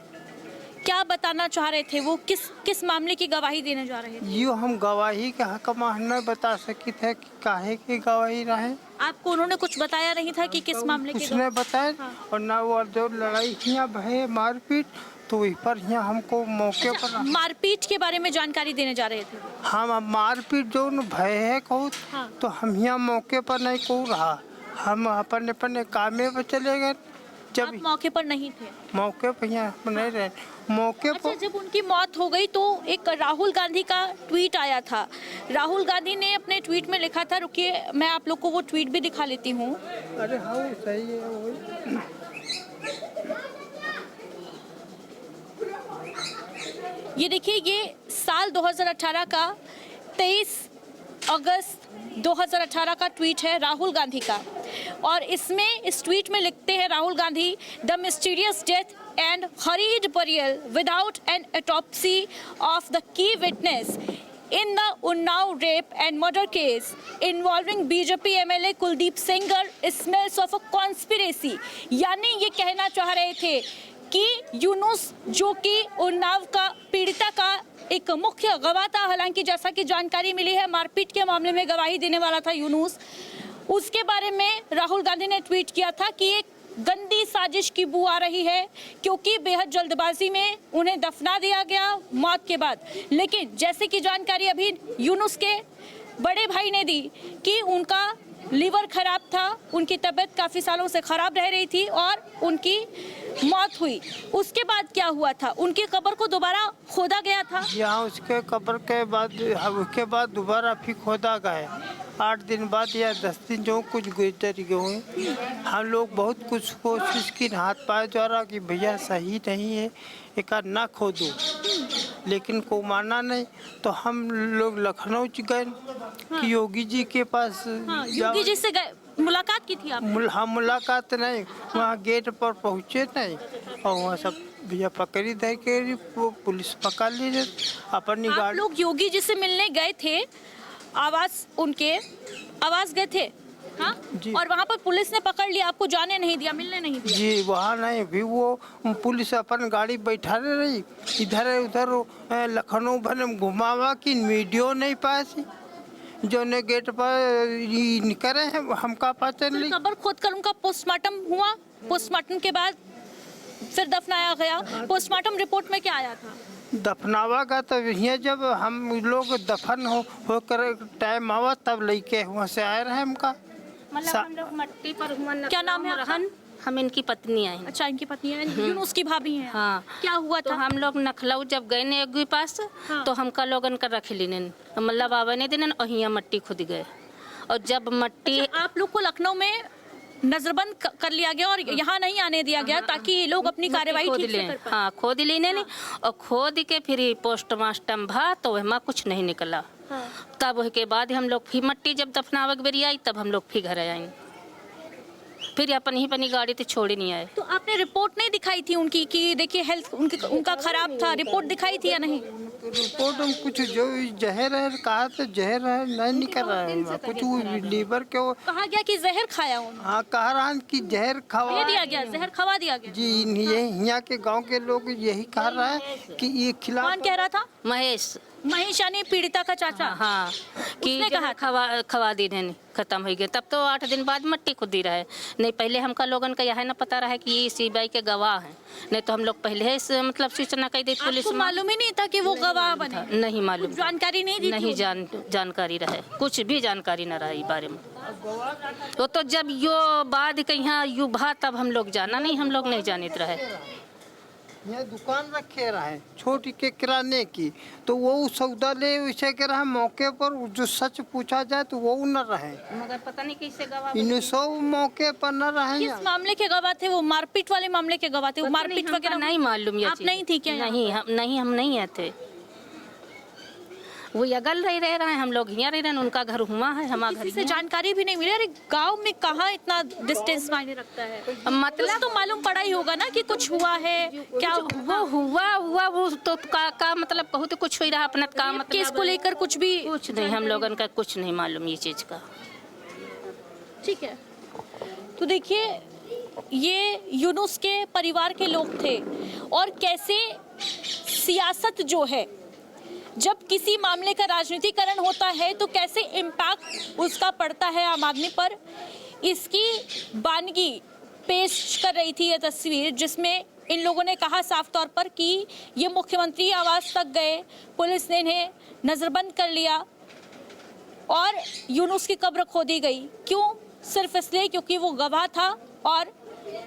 [SPEAKER 2] क्या बताना चाह रहे थे? वो किस मामले की गवाही देने जा रहे थे?
[SPEAKER 18] यो हम गवाही के हक में नहीं बता सकी थे कि काहे की गवाही रहे।
[SPEAKER 2] आपको उन्होंने कुछ बताया नहीं था कि किस मामले की?
[SPEAKER 18] कुछ नहीं बताया। हाँ। और ना वो जो लड़ाई यहाँ भय मारपीट, तो वही पर यहाँ हमको मौके पर
[SPEAKER 2] मारपीट के बारे में जानकारी देने जा रहे थे।
[SPEAKER 18] हम मारपीट जो भय है कहूँ। हाँ। तो हम यहाँ मौके पर नहीं कहूँ रहा, हम अपने कामे पर चले गए। जब
[SPEAKER 2] आप मौके पर नहीं थे?
[SPEAKER 18] मौके पर यहाँ नहीं रहे मौके पर।
[SPEAKER 2] जब उनकी मौत हो गई तो एक राहुल गांधी का ट्वीट आया था। राहुल गांधी ने अपने ट्वीट में लिखा था, रुकिए मैं आप लोग को वो ट्वीट भी दिखा लेती हूँ।
[SPEAKER 18] अरे हाँ सही है वही।
[SPEAKER 2] ये देखिए, ये साल 2018 का 23 अगस्त 2018 का ट्वीट है राहुल गांधी का, और इसमें इस ट्वीट में लिखते हैं Rahul Gandhi, the mysterious death and hurried burial without an autopsy of the key witness in the Unnao rape and murder case involving BJP MLA Kuldeep Sengar smells of a conspiracy। यानी ये कहना चाह रहे थे कि यूनुस जो कि उन्नाव का पीड़िता का एक मुख्य गवाह था, हालांकि जैसा कि जानकारी मिली है मारपीट के मामले में गवाही देने वाला था यूनुस, उसके बारे में राहुल गांधी ने ट्वीट किया था कि एक गंदी साजिश की बू आ रही है, क्योंकि बेहद जल्दबाजी में उन्हें दफना दिया गया मौत के बाद। लेकिन जैसे कि जानकारी अभी यूनुस के बड़े भाई ने दी कि उनका लीवर खराब था, उनकी तबीयत काफ़ी सालों से खराब रह रही थी और उनकी मौत हुई। उसके बाद क्या हुआ था? उनकी कब्र को दोबारा खोदा गया था।
[SPEAKER 18] यहाँ उसके कब्र के बाद उसके बाद दोबारा फिर खोदा गया 8 दिन बाद या 10 दिन जो कुछ गुजर गए। हम लोग बहुत कुछ कोशिश की हाथ पाए द्वारा कि भैया सही नहीं है, एक ना खोदो, लेकिन को माना नहीं। तो हम लोग लखनऊ गए कि योगी जी के पास।
[SPEAKER 2] हाँ, योगी जी से गए, मुलाकात की थी आपने?
[SPEAKER 18] हाँ मुलाकात नहीं, वहाँ गेट पर पहुँचे नहीं और वहाँ सब भैया पकड़ी दे के पुलिस पकड़ ली अपनी गाड़ी।
[SPEAKER 2] आप लोग योगी जी से मिलने गए थे, आवास गए थे? हाँ? और वहाँ पर पुलिस ने पकड़ लिया, आपको जाने नहीं दिया, मिलने नहीं दिया?
[SPEAKER 18] जी वहाँ नहीं, भी वो पुलिस अपन गाड़ी बैठा रही, इधर उधर लखनऊ भर में घुमावा कि वीडियो नहीं पास जो ने गेट पर निकले हैं हमका पता नहीं।
[SPEAKER 2] कब्र खोद कर उनका पोस्टमार्टम हुआ, पोस्टमार्टम के बाद फिर दफनाया गया। पोस्टमार्टम रिपोर्ट में क्या आया था?
[SPEAKER 18] दफनावा का तो यहाँ जब हम लोग दफन होकर टाइम आवा तब लेके वहाँ से आए रहे हमका।
[SPEAKER 2] मतलब मट्टी पर क्या नाम है आपका?
[SPEAKER 19] हम इनकी पत्नी आई।
[SPEAKER 2] अच्छा, इनकी पत्नी है, यूनुस की भाभी हैं।
[SPEAKER 19] हाँ।
[SPEAKER 2] क्या हुआ
[SPEAKER 19] तो
[SPEAKER 2] था?
[SPEAKER 19] हम लोग नखलऊ जब गए ने एक पास तो हमका लोगन कर रख ली मतलब बाबा ने दिन और यहाँ मट्टी खुद गए और जब मट्टी
[SPEAKER 2] आप लोग को लखनऊ में नजरबंद कर लिया गया और यहाँ नहीं आने दिया गया ताकि ये लोग अपनी कार्यवाही ठीक से कर पाएं।
[SPEAKER 19] हाँ, खोद ली नहीं और खोद के फिर पोस्टमार्टम भा तो वहाँ कुछ नहीं निकला। तब के बाद हम लोग फिर मट्टी जब दफनावक बेरी आई तब हम लोग फिर घर आए, फिर अपनी गाड़ी तो छोड़ ही नहीं आए।
[SPEAKER 2] तो आपने रिपोर्ट नहीं दिखाई थी उनकी कि देखिए हेल्थ उनका खराब था, रिपोर्ट दिखाई थी या नहीं?
[SPEAKER 18] तो रिपोर्ट हम कुछ जो जहर है कहा तो जहर है नहीं निकल रहा है कुछ वो लीवर के वो
[SPEAKER 2] कहा गया कि जहर खाया उन्होंने।
[SPEAKER 18] हाँ, कह रहा है कि जहर खवा
[SPEAKER 2] दिया गया, जहर खवा दिया गया।
[SPEAKER 18] जी, ये यहाँ के गांव के लोग यही कह रहा है कि ये खिला।
[SPEAKER 2] कौन कह रहा था?
[SPEAKER 19] महेश
[SPEAKER 2] यानी पीड़िता का चाचा।
[SPEAKER 19] हाँ, कि कहा खवा दी ने खत्म हो गया। तब तो 8 दिन बाद मट्टी खुद दी रहे, नहीं पहले हमका लोगन का यह ना पता रहा कि ये सीबीआई के गवाह हैं, नहीं तो हम लोग पहले से मतलब सूचना कर दी पुलिस।
[SPEAKER 2] आपको मालूम ही नहीं था कि वो गवाह बने?
[SPEAKER 19] नहीं मालूम,
[SPEAKER 2] जानकारी नहीं दी?
[SPEAKER 19] नहीं जानकारी रहे, कुछ भी जानकारी न रहा इस बारे में। तो जब यो बाद कहीं यू भा तब हम लोग जाना नहीं, हम लोग नहीं जानित रहे।
[SPEAKER 18] यहाँ दुकान रखे रहे छोटी के किराने की, तो वो सौदा ले वैसे के रहा मौके पर जो सच पूछा जाए तो वो न रहे,
[SPEAKER 19] मगर पता नहीं कैसे गवाह
[SPEAKER 18] इन सब मौके पर न रहे।
[SPEAKER 2] किस मामले के गवाह थे वो? मारपीट वाले मामले के गवाह थे वो? मारपीट वगैरह
[SPEAKER 19] नहीं मालूम।
[SPEAKER 2] आप नहीं थी क्या?
[SPEAKER 19] नहीं, हम नहीं है थे, वो अगल रह रहे हैं, हम लोग यहाँ रह रहे हैं, उनका घर हुआ है, हमारा घर
[SPEAKER 2] से जानकारी भी नहीं मिली। अरे गांव में कहाँ इतना डिस्टेंस मायने रखता है?
[SPEAKER 19] मतलब
[SPEAKER 2] तो मालूम पड़ा ही होगा ना कि कुछ हुआ है, क्या
[SPEAKER 19] वो हुआ वो तो का मतलब बहुत कुछ हो रहा अपना काम, मतलब
[SPEAKER 2] केस को लेकर कुछ
[SPEAKER 19] नहीं, हम लोगन का कुछ नहीं मालूम ये चीज का।
[SPEAKER 2] ठीक है, तो देखिए ये यूनुस के परिवार के लोग थे और कैसे सियासत जो है, जब किसी मामले का राजनीतिकरण होता है तो कैसे इम्पैक्ट उसका पड़ता है आम आदमी पर। इसकी बानगी पेश कर रही थी ये तस्वीर, जिसमें इन लोगों ने कहा साफ तौर पर कि ये मुख्यमंत्री आवास तक गए, पुलिस ने इन्हें नज़रबंद कर लिया और यूनुस की कब्र खोदी गई। क्यों? सिर्फ इसलिए क्योंकि वो गवाह था और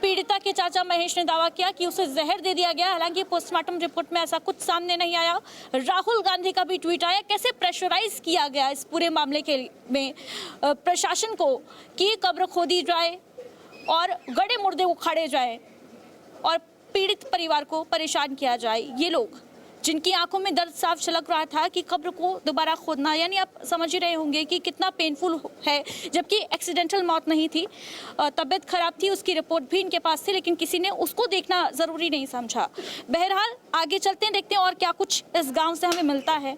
[SPEAKER 2] पीड़िता के चाचा महेश ने दावा किया कि उसे जहर दे दिया गया। हालांकि पोस्टमार्टम रिपोर्ट में ऐसा कुछ सामने नहीं आया। राहुल गांधी का भी ट्वीट आया, कैसे प्रेशराइज किया गया इस पूरे मामले के में प्रशासन को कि कब्र खोदी जाए और गड़े मुर्दे उखाड़े जाए और पीड़ित परिवार को परेशान किया जाए। ये लोग जिनकी आंखों में दर्द साफ झलक रहा था कि कब्र को दोबारा खोदना, यानी आप समझ ही रहे होंगे कि कितना पेनफुल है, जबकि एक्सीडेंटल मौत नहीं थी, तबीयत खराब थी, उसकी रिपोर्ट भी इनके पास थी, लेकिन किसी ने उसको देखना ज़रूरी नहीं समझा। बहरहाल आगे चलते हैं, देखते हैं और क्या कुछ इस गाँव से हमें मिलता है।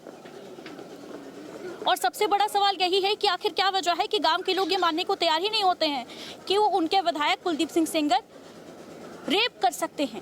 [SPEAKER 2] और सबसे बड़ा सवाल यही है कि आखिर क्या वजह है कि गाँव के लोग ये मानने को तैयार ही नहीं होते हैं कि वो उनके विधायक कुलदीप सिंह सेंगर रेप कर सकते हैं।